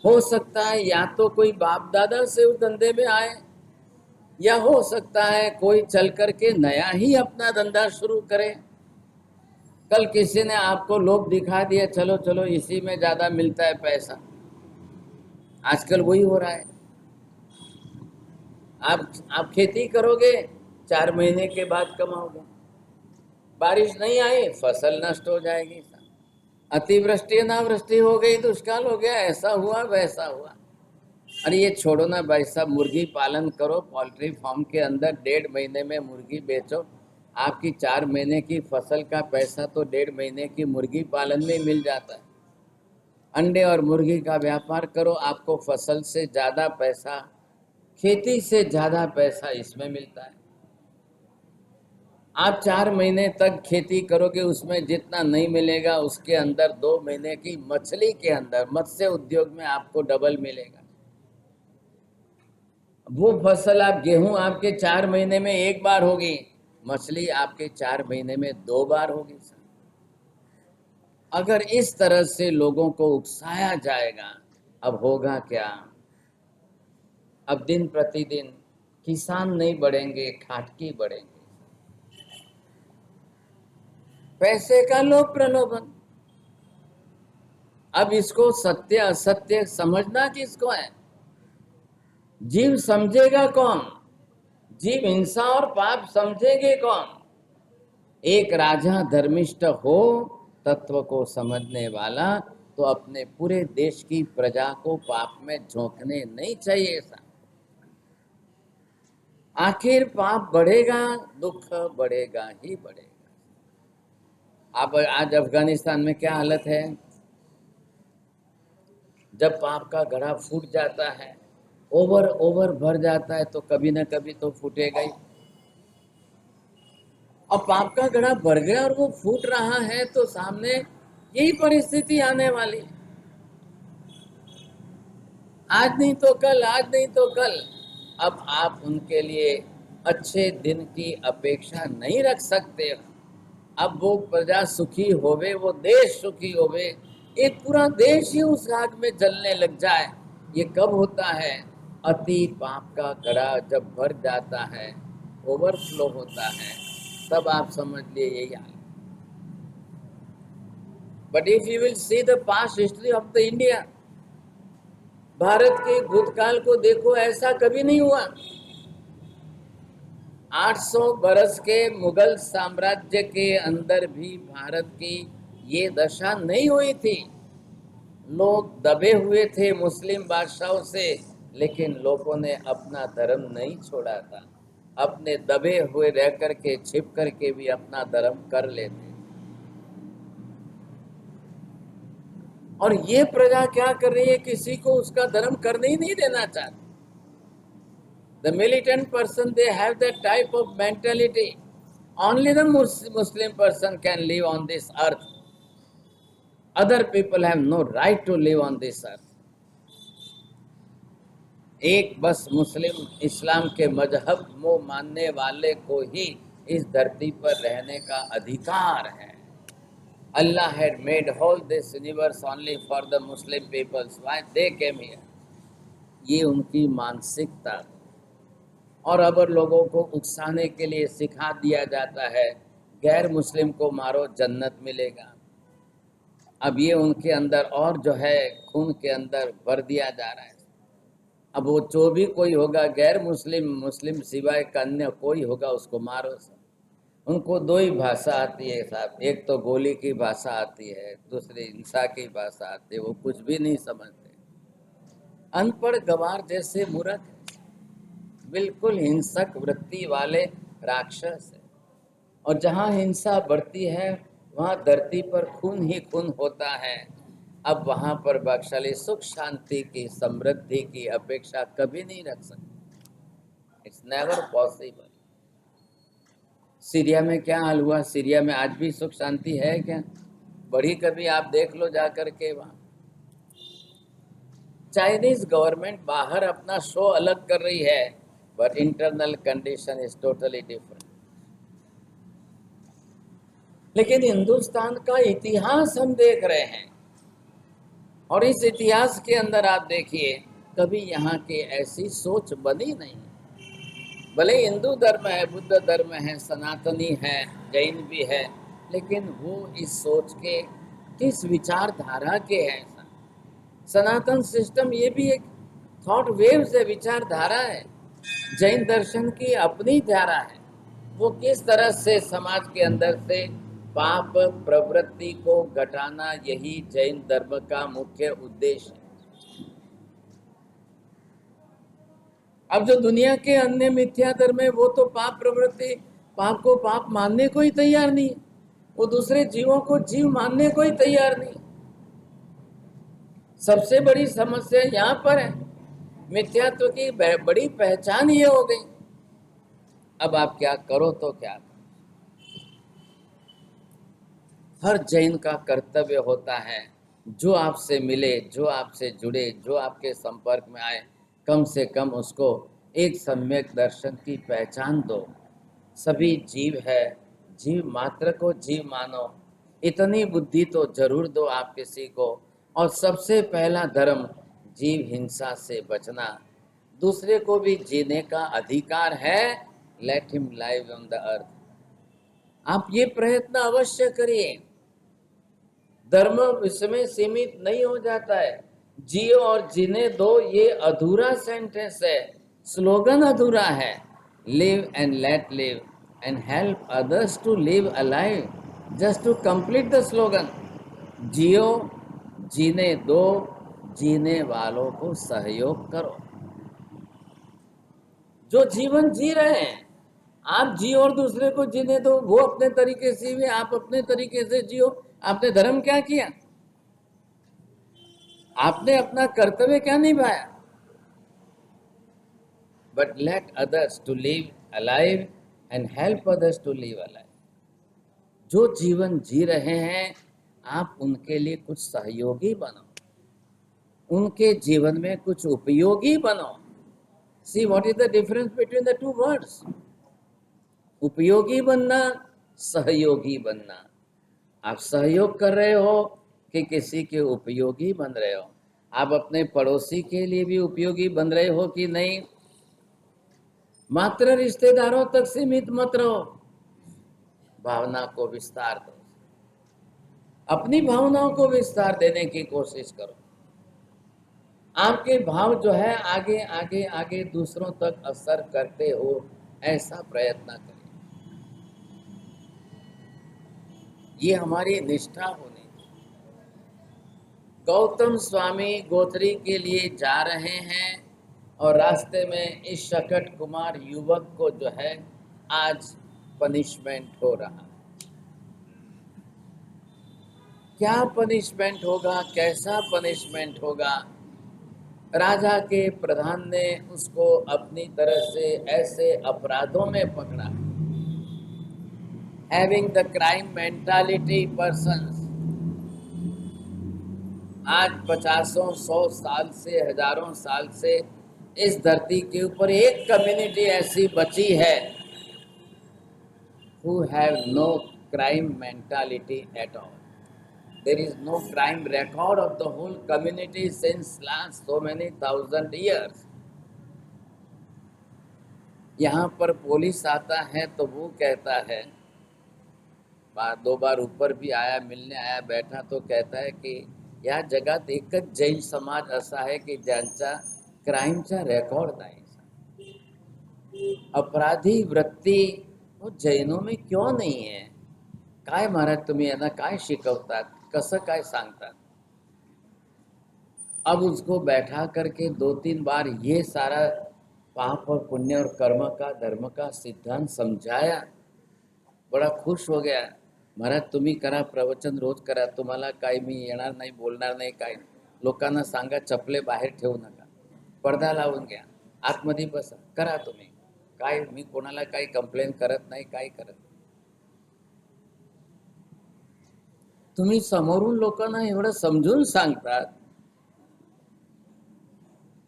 हो सकता है या तो कोई बाप दादा से उस धंधे में आए, या हो सकता है कोई चल करके नया ही अपना धंधा शुरू करे। कल किसी ने आपको लोभ दिखा दिया, चलो चलो इसी में ज्यादा मिलता है पैसा। आजकल वही हो रहा है। आप खेती करोगे, 4 महीने के बाद कमाओगे। बारिश नहीं आई, फसल नष्ट हो जाएगी। अतिवृष्टि अनावृष्टि हो गई, दुष्काल हो गया, ऐसा हुआ वैसा हुआ। अरे ये छोड़ो ना भाई साहब, मुर्गी पालन करो, पोल्ट्री फार्म के अंदर 1.5 महीने में मुर्गी बेचो, आपकी 4 महीने की फसल का पैसा तो 1.5 महीने की मुर्गी पालन में मिल जाता है। अंडे और मुर्गी का व्यापार करो, आपको फसल से ज्यादा पैसा, खेती से ज्यादा पैसा इसमें मिलता है। आप 4 महीने तक खेती करोगे, उसमें जितना नहीं मिलेगा उसके अंदर 2 महीने की मछली के अंदर, मत्स्य उद्योग में आपको डबल मिलेगा। वो फसल आप, गेहूं आपके 4 महीने में एक बार होगी, मछली आपके 4 महीने में 2 बार होगी। अगर इस तरह से लोगों को उकसाया जाएगा, अब होगा क्या? अब दिन प्रतिदिन किसान नहीं बढ़ेंगे, खाटकी बढ़ेंगे। पैसे का लोभ प्रलोभन। अब इसको सत्य असत्य समझना किसको है? जीव समझेगा कौन? जीव हिंसा और पाप समझेंगे कौन? एक राजा धर्मिष्ठ हो, तत्व को समझने वाला, तो अपने पूरे देश की प्रजा को पाप में झोंकने नहीं चाहिए। ऐसा आखिर पाप बढ़ेगा, दुख बढ़ेगा ही बढ़ेगा। अब आज अफगानिस्तान में क्या हालत है? जब पाप का घड़ा फूट जाता है, ओवर ओवर भर जाता है, तो कभी ना कभी तो फूटेगा ही। अब पाप का घड़ा भर गया और वो फूट रहा है, तो सामने यही परिस्थिति आने वाली है। आज नहीं तो कल, आज नहीं तो कल। अब आप उनके लिए अच्छे दिन की अपेक्षा नहीं रख सकते। अब वो प्रजा सुखी होवे, वो देश सुखी होवे, एक पूरा देश ही उस आग में जलने लग जाए, ये कब होता है? अति पाप का घड़ा जब भर जाता है, ओवरफ्लो होता है, तब आप समझ लिए यही हाल। But if you will see the past history of the India, Bharat के भूतकाल को देखो, ऐसा कभी नहीं हुआ। 800 बरस के मुगल साम्राज्य के अंदर भी भारत की ये दशा नहीं हुई थी। लोग दबे हुए थे मुस्लिम बादशाहों से, लेकिन लोगों ने अपना धर्म नहीं छोड़ा था। अपने दबे हुए रह करके, छिप करके भी अपना धर्म कर लेते। और ये प्रजा क्या कर रही है? किसी को उसका धर्म करने ही नहीं देना चाहती। The militant person, they have that type of mentality. Only the Muslim person can live on this earth. Other people have no right to live on this earth. एक बस मुस्लिम इस्लाम के मजहब को मानने वाले को ही इस धरती पर रहने का अधिकार है। Allah had made whole this universe only for the Muslim peoples. Why they came here? ये उनकी मानसिकता। और अगर लोगों को उकसाने के लिए सिखा दिया जाता है, गैर मुस्लिम को मारो जन्नत मिलेगा। अब ये उनके अंदर और जो है खून के अंदर भर दिया जा रहा है। अब वो जो भी कोई होगा गैर मुस्लिम, मुस्लिम सिवाय का अन्य कोई होगा, उसको मारो सब। उनको दो ही भाषा आती है साहब, एक तो गोली की भाषा आती है, दूसरी हिंसा की भाषा आती है। वो कुछ भी नहीं समझते, अनपढ़ गवार जैसे मूर्ख, बिल्कुल हिंसक वृत्ति वाले राक्षस है। और जहाँ हिंसा बढ़ती है, वहाँ धरती पर खून ही खून होता है। अब वहाँ पर बख्शाली सुख शांति की, समृद्धि की अपेक्षा कभी नहीं रख सकते। It's never possible. सीरिया में क्या हाल हुआ? सीरिया में आज भी सुख शांति है क्या? बढ़ी कभी आप देख लो जाकर के वहाँ। चाइनीज गवर्नमेंट बाहर अपना शो अलग कर रही है, but internal condition is totally different. लेकिन हिंदुस्तान का इतिहास हम देख रहे हैं, और इस इतिहास के अंदर आप देखिए, कभी यहाँ की ऐसी सोच बनी नहीं। भले हिंदू धर्म है, बुद्ध धर्म है, सनातनी है, जैन भी है, लेकिन वो इस सोच के किस विचारधारा के हैं? सनातन सिस्टम ये भी एक थॉट वेव्स है, विचारधारा है। जैन दर्शन की अपनी धारा है। वो किस तरह से समाज के अंदर से पाप प्रवृत्ति को घटाना, यही जैन धर्म का मुख्य उद्देश्य है। अब जो दुनिया के अन्य मिथ्या धर्म है, वो तो पाप प्रवृत्ति, पाप को पाप मानने को ही तैयार नहीं। वो दूसरे जीवों को जीव मानने को ही तैयार नहीं। सबसे बड़ी समस्या यहाँ पर है, मिथ्यात्व की बड़ी पहचान ये हो गई। अब आप क्या करो तो क्या? हर जैन का कर्तव्य होता है, जो आपसे मिले, जो आपसे जुड़े, जो आपके संपर्क में आए, कम से कम उसको एक सम्यक दर्शन की पहचान दो। सभी जीव है, जीव मात्र को जीव मानो, इतनी बुद्धि तो जरूर दो आप किसी को। और सबसे पहला धर्म, जीव हिंसा से बचना। दूसरे को भी जीने का अधिकार है। Let him live on the earth. आप ये प्रयत्न अवश्य करिए। धर्म इसमें सीमित नहीं हो जाता है। जियो और जीने दो ये अधूरा सेंटेंस है, स्लोगन अधूरा है। Live and let live and help others to live alive, just to complete the slogan. जियो, जीने दो, जीने वालों को सहयोग करो। जो जीवन जी रहे हैं आप जियो और दूसरे को जीने दो, वो अपने तरीके से भी, आप अपने तरीके से जियो। आपने धर्म क्या किया? आपने अपना कर्तव्य क्या निभाया? But let others to live alive and help others to live alive. जो जीवन जी रहे हैं आप उनके लिए कुछ सहयोगी बनो, उनके जीवन में कुछ उपयोगी बनो। See what is the difference between the two words? उपयोगी बनना, सहयोगी बनना। आप सहयोग कर रहे हो कि किसी के उपयोगी बन रहे हो? आप अपने पड़ोसी के लिए भी उपयोगी बन रहे हो कि नहीं? मात्र रिश्तेदारों तक सीमित मत रहो, भावना को विस्तार दो, अपनी भावनाओं को विस्तार देने की कोशिश करो। आपके भाव जो है आगे आगे आगे दूसरों तक असर करते हो, ऐसा प्रयत्न करें। ये हमारी निष्ठा होनी। गौतम स्वामी गोत्री के लिए जा रहे हैं और रास्ते में इस शकट कुमार युवक को जो है आज पनिशमेंट हो रहा है। क्या पनिशमेंट होगा, कैसा पनिशमेंट होगा? राजा के प्रधान ने उसको अपनी तरह से ऐसे अपराधों में पकड़ा, having the crime mentality persons. आज 50-100 साल से, हजारों साल से इस धरती के ऊपर एक कम्युनिटी ऐसी बची है who have no crime mentality at all. There is no crime record of the whole community since last so many thousand years. यहाँ पर पुलिस आता है तो वो कहता है, दो बार ऊपर भी आया, मिलने आया, बैठा तो कहता है की या जगात एकच जैन समाज असा आहे की ज्यांचा क्राईमचा रेकॉर्ड नाही। अपराधी वृत्ती वो जैनों में क्यों नहीं है? काय महाराज तुम्ही यांना काय शिकवतात, कसं काय सांगतात? अब उसको बैठा करके 2-3 बार ये सारा पाप और पुण्य और कर्म का, धर्म का सिद्धांत समझाया, बड़ा खुश हो गया। महाराज तुम्ही करा, प्रवचन रोज करा, तुम्हाला काय मी येणार नाही, बोलणार नाही, काय लोकांना सांगा चपले बाहेर ठेवू नका, पडदा लावून घ्या, आतमध्ये बसा, करा तुम्ही, काय मी कोणाला काही कंप्लेन करत नाही, काय करत। तुम्ही समोरून लोकांना एवढं समजून सांगतात,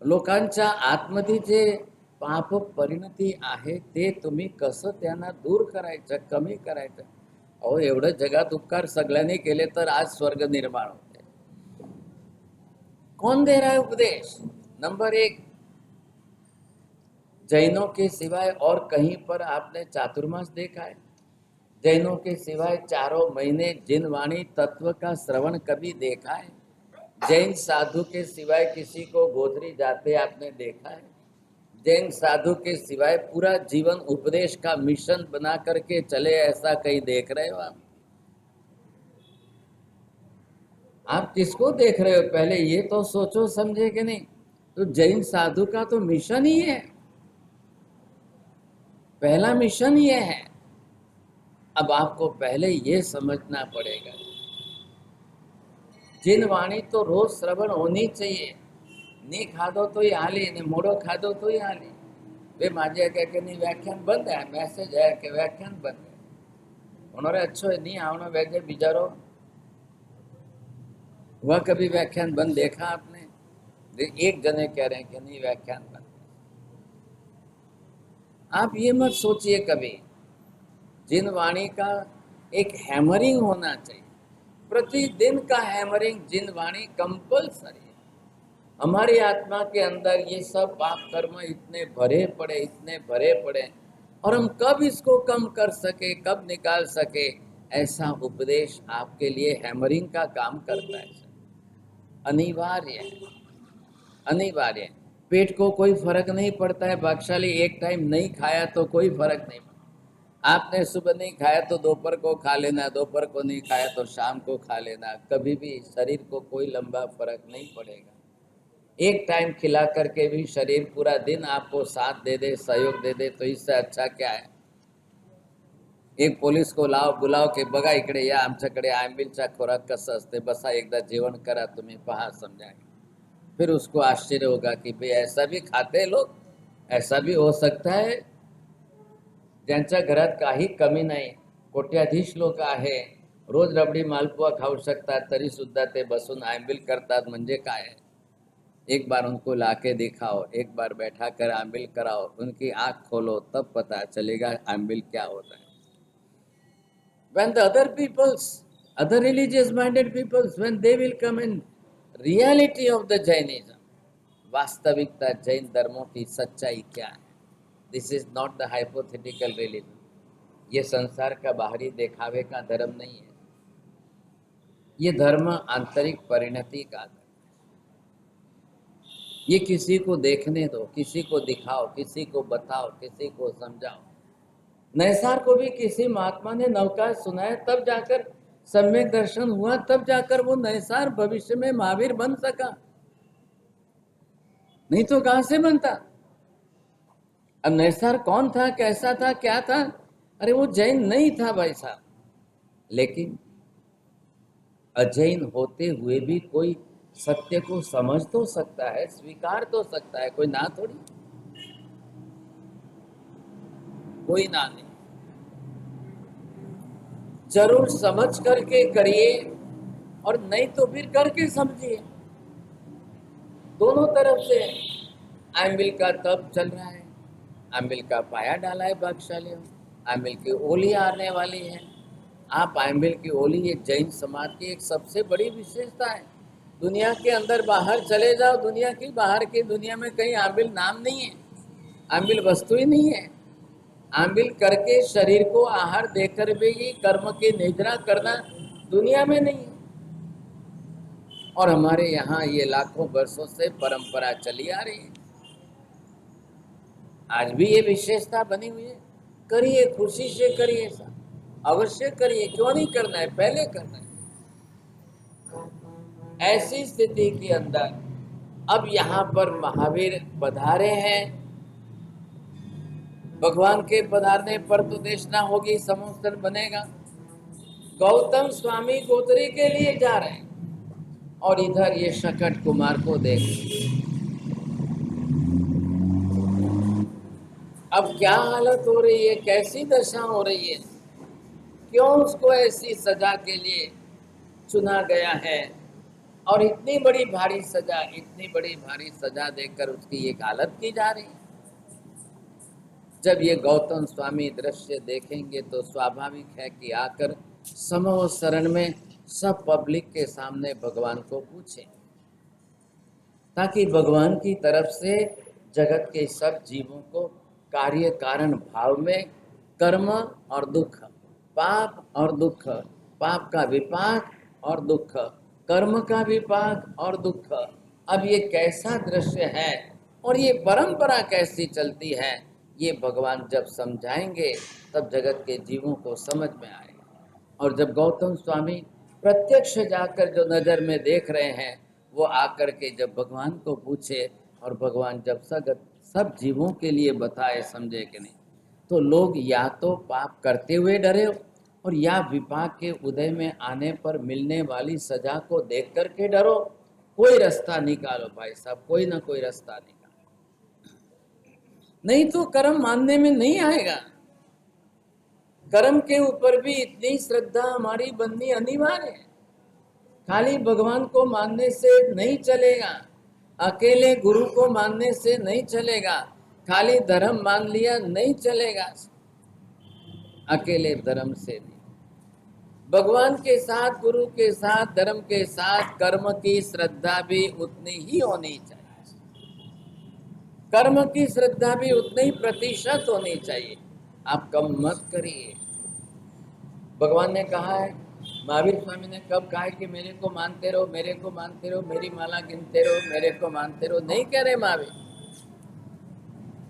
लोकांच्या आतमध्ये जे पाप परिणती आहे ते तुम्ही कसं त्यांना दूर करायचं, कमी करायचं? अहो एवढं जगात उपकार सगळ्यांनी केले तर आज स्वर्ग निर्माण होते। कौन दे रहा है उपदेश? नंबर 1, जैनों के सिवाय और कहीं पर आपने चातुर्मास देखा है? जैनों के सिवाय 4 महीने जिन वाणी तत्व का श्रवण कभी देखा है? जैन साधु के सिवाय किसी को गोत्री जाते आपने देखा है? जैन साधु के सिवाय पूरा जीवन उपदेश का मिशन बना करके चले, ऐसा कहीं देख रहे हो आप? आप किसको देख रहे हो? पहले ये तो सोचो समझे कि नहीं। तो जैन साधु का तो मिशन ही है, पहला मिशन ये है। अब आपको पहले ये समझना पड़ेगा, जिन वाणी तो रोज श्रवण होनी चाहिए। नी खाधो तो ही हाली ने मोड़ो खाधो तो ही हाली। वे माजे कह के नहीं व्याख्यान बंद है, मैसेज है कि व्याख्यान बंद है। उन्होंने अच्छो नहीं आवनो वैसे बिचारो, वह कभी व्याख्यान बंद देखा आपने? एक जने कह रहे हैं कि नहीं व्याख्यान बंद। आप ये मत सोचिए कभी, जिन वाणी का एक हैमरिंग होना चाहिए, प्रतिदिन का हैमरिंग जिन वाणी कंपल्सरी। हमारी आत्मा के अंदर ये सब पाप कर्म इतने भरे पड़े, इतने भरे पड़े, और हम कब इसको कम कर सके, कब निकाल सके, ऐसा उपदेश आपके लिए हैमरिंग का काम करता है। अनिवार्य है, अनिवार्य है। पेट को कोई फर्क नहीं पड़ता है भाग्यशाली, एक टाइम नहीं खाया तो कोई फर्क नहीं पड़ता। आपने सुबह नहीं खाया तो दोपहर को खा लेना, दोपहर को नहीं खाया तो शाम को खा लेना, कभी भी शरीर को कोई लंबा फर्क नहीं पड़ेगा। एक टाइम खिला करके भी शरीर पूरा दिन आपको साथ दे दे, सहयोग दे दे, तो इससे अच्छा क्या है। एक पोलीस को लाव बुलाव के बघा इकडे या, आमच्याकडे आंबीलचा खोराक कसा असते, बसा एकदा जेवण करा तुम्ही, पहा समजाएंगे। फिर उसको आश्चर्य होगा कि भाई ऐसा भी खाते हैं लोग, ऐसा भी हो सकता है। ज्यांच्या घरात काही कमी नाही, कोट्याधीश लोक आहे, रोज रबडी मालपुआ खाऊ शकतात, तरी सुद्धा ते बसून आंबील करतात, म्हणजे काय है? एक बार उनको लाके दिखाओ, एक बार बैठा कर आंबिल कराओ, उनकी आंख खोलो, तब पता चलेगा आंबिल क्या होता है। When the other peoples, other religious minded peoples, when they will come in reality of the Jainism, वास्तविकता जैन धर्मों की सच्चाई क्या है। This is not the hypothetical religion, ये संसार का बाहरी दिखावे का धर्म नहीं है, ये धर्म आंतरिक परिणति का धर्म। ये किसी को देखने दो, किसी को दिखाओ, किसी को बताओ, किसी को समझाओ। नैसार को भी किसी महात्मा ने नवका सुनाया, तब जाकर सम्यक दर्शन हुआ, तब जाकर वो नैसार भविष्य में महावीर बन सका, नहीं तो कहां से बनता। अब नैसार कौन था, कैसा था, क्या था? अरे वो जैन नहीं था भाई साहब, लेकिन अजैन होते हुए भी कोई सत्य को समझ तो सकता है, स्वीकार तो सकता है, कोई ना थोड़ी, कोई ना नहीं। जरूर समझ करके करिए, और नहीं तो फिर करके समझिए। दोनों तरफ से आंबिल का तप चल रहा है, आंबिल का पाया डाला है भाग्यशालियों, आंबिल की ओली आने वाली है। आप आंबिल की ओली, ये जैन समाज की एक सबसे बड़ी विशेषता है। दुनिया के अंदर बाहर चले जाओ, दुनिया की बाहर की दुनिया में कहीं आंबिल नाम नहीं है, आंबिल वस्तु ही नहीं है। आंबिल करके शरीर को आहार देकर भी ही कर्म की निद्रा करना दुनिया में नहीं है। और हमारे यहाँ ये लाखों वर्षों से परंपरा चली आ रही है, आज भी ये विशेषता बनी हुई है। करिए, खुशी से करिए, अवश्य करिए, क्यों नहीं करना है, पहले करना है। ऐसी स्थिति के अंदर अब यहाँ पर महावीर पधारे हैं। भगवान के पधारने पर तो देशना होगी, समुद्र बनेगा। गौतम स्वामी गोत्री के लिए जा रहे हैं, और इधर ये शकट कुमार को देख, अब क्या हालत हो रही है, कैसी दशा हो रही है, क्यों उसको ऐसी सजा के लिए चुना गया है, और इतनी बड़ी भारी सजा, इतनी बड़ी भारी सजा देकर उसकी एक हालत की जा रही है। जब ये गौतम स्वामी दृश्य देखेंगे तो स्वाभाविक है कि आकर समूह शरण में सब पब्लिक के सामने भगवान को पूछें, ताकि भगवान की तरफ से जगत के सब जीवों को कार्य कारण भाव में कर्म और दुख, पाप और दुख, पाप का विपाक और दुख, कर्म का विपाक और दुख, अब ये कैसा दृश्य है और ये परंपरा कैसी चलती है, ये भगवान जब समझाएंगे तब जगत के जीवों को समझ में आएगा। और जब गौतम स्वामी प्रत्यक्ष जाकर जो नज़र में देख रहे हैं, वो आकर के जब भगवान को पूछे, और भगवान जब सब जीवों के लिए बताए, समझे कि नहीं, तो लोग या तो पाप करते हुए डरे हो, और या विपाक के उदय में आने पर मिलने वाली सजा को देख करके डरो। कोई रास्ता निकालो भाई साहब, कोई ना कोई रास्ता निकालो, नहीं तो कर्म मानने में नहीं आएगा। कर्म के ऊपर भी इतनी श्रद्धा हमारी बननी अनिवार्य है। खाली भगवान को मानने से नहीं चलेगा, अकेले गुरु को मानने से नहीं चलेगा, खाली धर्म मान लिया नहीं चलेगा, अकेले धर्म से नहीं। भगवान के साथ, गुरु के साथ, धर्म के साथ कर्म की श्रद्धा भी उतनी ही होनी चाहिए, कर्म की श्रद्धा भी उतनी ही प्रतिशत होनी चाहिए। आप कम मत करिए। भगवान ने कहा है, महावीर स्वामी ने कब कहा है कि मेरे को मानते रहो, मेरे को मानते रहो, मेरी माला गिनते रहो, मेरे को मानते रहो? नहीं कह रहे महावीर।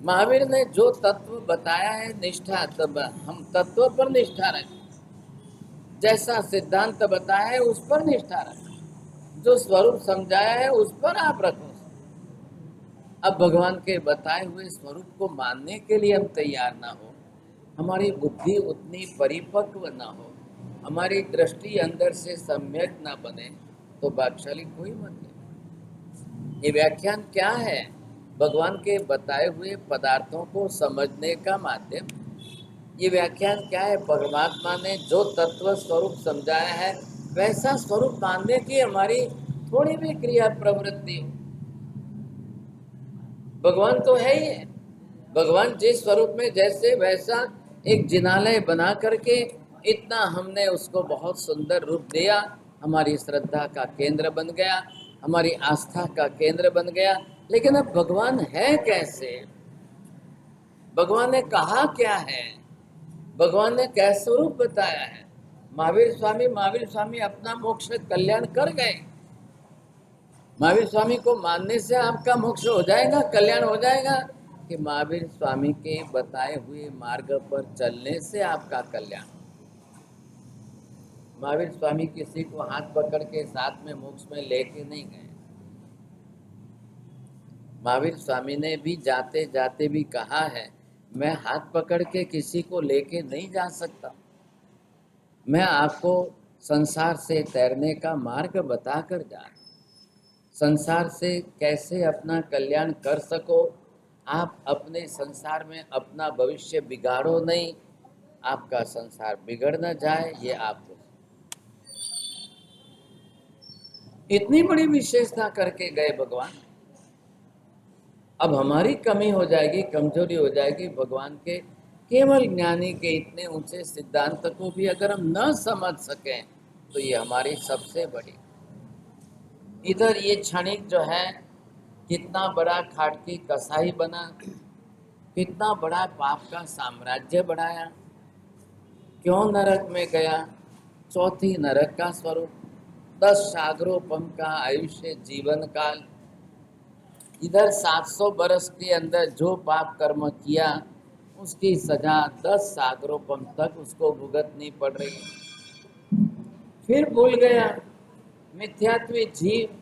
महावीर ने जो तत्व बताया है निष्ठा, तब हम तत्व पर निष्ठा रखें। जैसा सिद्धांत बताया है उस पर निष्ठा रखें, जो स्वरूप समझाया है उस पर आप रखो। अब भगवान के बताए हुए स्वरूप को मानने के लिए हम तैयार ना हो, हमारी बुद्धि उतनी परिपक्व ना हो, हमारी दृष्टि अंदर से सम्यक ना बने, तो भाग्यशाली कोई मत नहीं। ये व्याख्यान क्या है? भगवान के बताए हुए पदार्थों को समझने का माध्यम। ये व्याख्यान क्या है? परमात्मा ने जो तत्व स्वरूप समझाया है वैसा स्वरूप मानने की हमारी थोड़ी भी क्रिया प्रवृत्ति हो। भगवान तो है ही है। भगवान जिस स्वरूप में जैसे वैसा एक जिनालय बना करके इतना हमने उसको बहुत सुंदर रूप दिया, हमारी श्रद्धा का केंद्र बन गया, हमारी आस्था का केंद्र बन गया। लेकिन अब भगवान है कैसे? भगवान ने कहा क्या है? भगवान ने कैसे स्वरूप बताया है? महावीर स्वामी अपना मोक्ष कल्याण कर गए। महावीर स्वामी को मानने से आपका मोक्ष हो जाएगा, कल्याण हो जाएगा, कि महावीर स्वामी के बताए हुए मार्ग पर चलने से आपका कल्याण? महावीर स्वामी किसी को हाथ पकड़ के साथ में मोक्ष में लेके नहीं गए। महावीर स्वामी ने भी जाते जाते भी कहा है, मैं हाथ पकड़ के किसी को लेके नहीं जा सकता, मैं आपको संसार से तैरने का मार्ग बताकर जा, संसार से कैसे अपना कल्याण कर सको, आप अपने संसार में अपना भविष्य बिगाड़ो नहीं, आपका संसार बिगड़ न जाए, ये आपको इतनी बड़ी विशेषता करके गए भगवान। अब हमारी कमी हो जाएगी, कमजोरी हो जाएगी, भगवान के केवल ज्ञानी के इतने ऊंचे सिद्धांत को भी अगर हम न समझ सकें तो ये हमारी सबसे बड़ी। इधर ये क्षणिक जो है कितना बड़ा खाटकी कसाई बना, कितना बड़ा पाप का साम्राज्य बढ़ाया, क्यों नरक में गया, चौथी नरक का स्वरूप, 10 सागरोपम का आयुष्य जीवन काल। इधर 700 बरस के अंदर जो पाप कर्म किया उसकी सजा 10 सागरोपम तक उसको भुगतनी पड़ रही। फिर भूल गया, मिथ्यात्वी जीव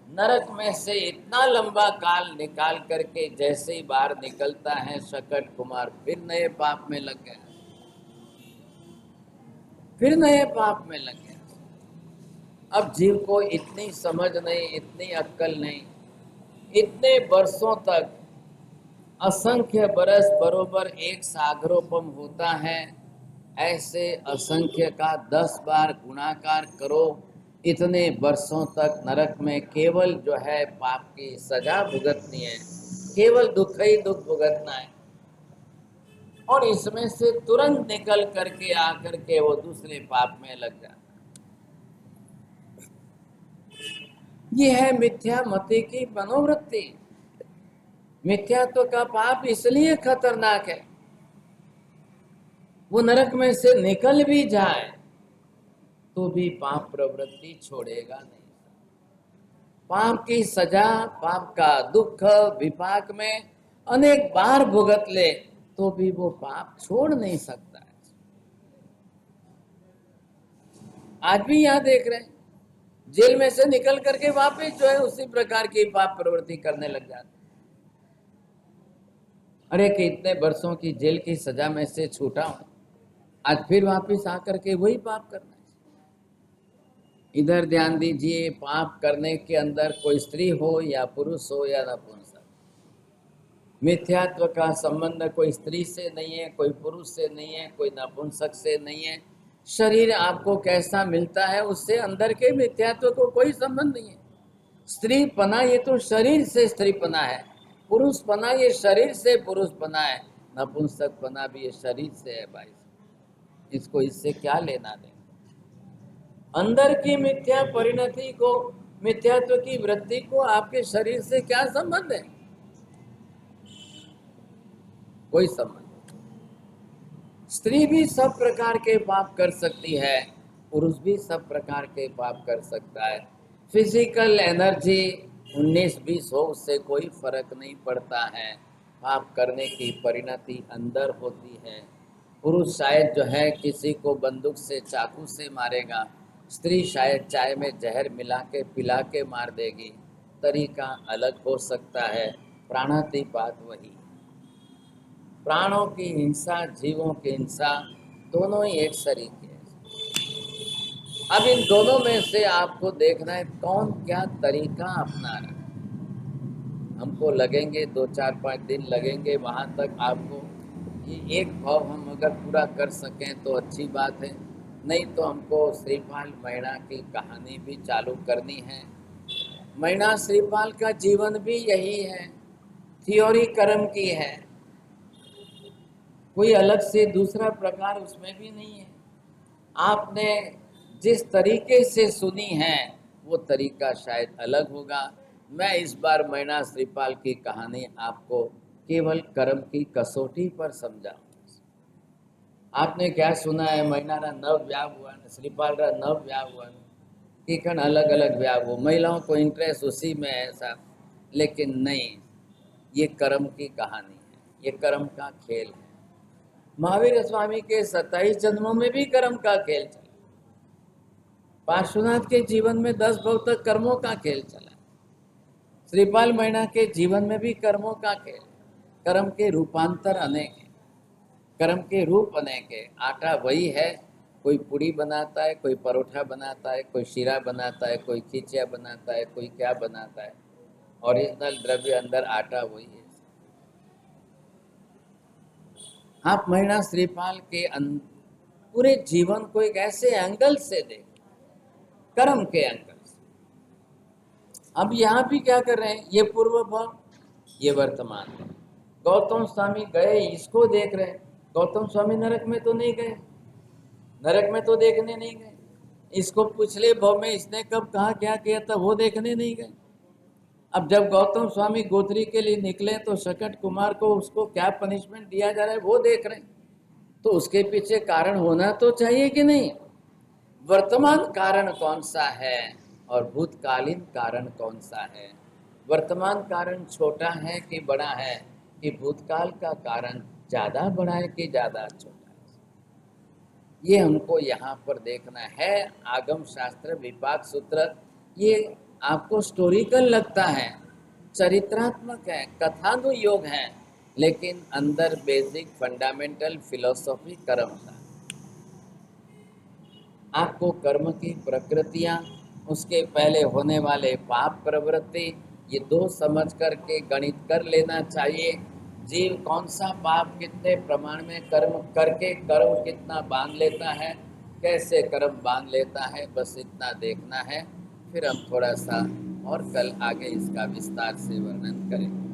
नरक में से इतना लंबा काल निकाल करके जैसे ही बाहर निकलता है शकट कुमार फिर नए पाप में लग गया, फिर नए पाप में लग गया। अब जीव को इतनी समझ नहीं, इतनी अक्कल नहीं, इतने वर्षों तक असंख्य बरस बरोबर एक सागरोपम होता है, ऐसे असंख्य का 10 बार गुणाकार करो, इतने वर्षों तक नरक में केवल जो है पाप की सजा भुगतनी है, केवल दुख ही दुख भुगतना है, और इसमें से तुरंत निकल करके आकर के वो दूसरे पाप में लग जाता। ये है मिथ्या मति की मनोवृत्ति। मिथ्यात्व का पाप इसलिए खतरनाक है, वो नरक में से निकल भी जाए तो भी पाप प्रवृत्ति छोड़ेगा नहीं। पाप की सजा, पाप का दुख विपाक में अनेक बार भुगत ले तो भी वो पाप छोड़ नहीं सकता है। आज भी यहाँ देख रहे हैं, जेल में से निकल करके वापस जो है उसी प्रकार की पाप प्रवृत्ति करने लग जाते। अरे कि इतने वर्षों की जेल की सजा में से छूटा हूं, आज फिर वापस आकर के वही पाप करना है। इधर ध्यान दीजिए, पाप करने के अंदर कोई स्त्री हो या पुरुष हो या नपुंसक, मिथ्यात्व का संबंध कोई स्त्री से नहीं है, कोई पुरुष से नहीं है, कोई नपुंसक से नहीं है। शरीर आपको कैसा मिलता है उससे अंदर के मिथ्यात्व को कोई संबंध नहीं है। स्त्री पना ये तो शरीर से स्त्री पना है, पुरुष पना ये शरीर से पुरुष पना है, नपुंसक पना भी ये शरीर से है भाई। इसको इससे क्या लेना देना? अंदर की मिथ्या परिणति को, मिथ्यात्व की वृत्ति को आपके शरीर से क्या संबंध है? कोई संबंध। स्त्री भी सब प्रकार के पाप कर सकती है, पुरुष भी सब प्रकार के पाप कर सकता है। फिजिकल एनर्जी 19-20 हो, उससे कोई फर्क नहीं पड़ता है। पाप करने की परिणति अंदर होती है। पुरुष शायद जो है किसी को बंदूक से चाकू से मारेगा, स्त्री शायद चाय में जहर मिला के पिला के मार देगी। तरीका अलग हो सकता है, प्राणातिपात वही। प्राणों की हिंसा, जीवों की हिंसा दोनों ही एक सरीके हैं। अब इन दोनों में से आपको देखना है कौन क्या तरीका अपना रहा है। हमको लगेंगे 2-4-5 दिन लगेंगे वहाँ तक आपको, ये एक भाव हम अगर पूरा कर सकें तो अच्छी बात है। नहीं तो हमको श्रीपाल मैणा की कहानी भी चालू करनी है। मैणा श्रीपाल का जीवन भी यही है, थ्योरी कर्म की है, कोई अलग से दूसरा प्रकार उसमें भी नहीं है। आपने जिस तरीके से सुनी है वो तरीका शायद अलग होगा। मैं इस बार मैणा श्रीपाल की कहानी आपको केवल कर्म की कसौटी पर समझाऊं। आपने क्या सुना है, मैणा रा 9 ब्याह हुआ ने, श्रीपाल रा 9 ब्याह हुआ ने, कि अलग अलग ब्याह हो, महिलाओं को इंटरेस्ट उसी में है ऐसा। लेकिन नहीं, ये कर्म की कहानी है, ये कर्म का खेल है। महावीर स्वामी के 27 जन्मों में भी कर्म का खेल चला। पार्श्वनाथ के जीवन में 10 भव तक कर्मों का खेल चला। श्रीपाल मैणा के जीवन में भी कर्मों का खेल। कर्म के रूपांतर अनेक है, कर्म के रूप अनेक है। आटा वही है, कोई पूड़ी बनाता है, कोई परोठा बनाता है, कोई शीरा बनाता है, कोई खिचिया बनाता है, कोई क्या बनाता है। ओरिजिनल द्रव्य अंदर आटा वही है। आप मैणा श्रीपाल के पूरे जीवन को एक ऐसे एंगल से देखें, कर्म के एंगल से। अब यहाँ भी क्या कर रहे हैं, ये पूर्व भाव, ये वर्तमान भाव। गौतम स्वामी गए, इसको देख रहे हैं। गौतम स्वामी नरक में तो नहीं गए, नरक में तो देखने नहीं गए। इसको पिछले भाव में इसने कब कहा क्या किया था वो देखने नहीं गए। अब जब गौतम स्वामी गोत्री के लिए निकले तो शकट कुमार को उसको क्या पनिशमेंट दिया जा रहा है वो देख रहे हैं। तो उसके पीछे कारण होना तो चाहिए कि नहीं। वर्तमान कारण कौन सा है और भूतकालीन कारण कौन सा है। वर्तमान कारण छोटा है कि बड़ा है, कि भूतकाल का कारण ज़्यादा बड़ा है कि ज़्यादा छोटा है, ये हमको यहाँ पर देखना है। आगम शास्त्र विपाक सूत्र ये आपको स्टोरिकल लगता है, चरित्रात्मक है, कथानुयोग है, लेकिन अंदर बेसिक फंडामेंटल फिलोसॉफी कर्म का। आपको कर्म की प्रकृतियाँ, उसके पहले होने वाले पाप प्रवृत्ति, ये दो समझ करके गणित कर लेना चाहिए। जीव कौन सा पाप कितने प्रमाण में कर्म करके कर्म कितना बांध लेता है, कैसे कर्म बांध लेता है, बस इतना देखना है। फिर हम थोड़ा सा और कल आगे इसका विस्तार से वर्णन करेंगे।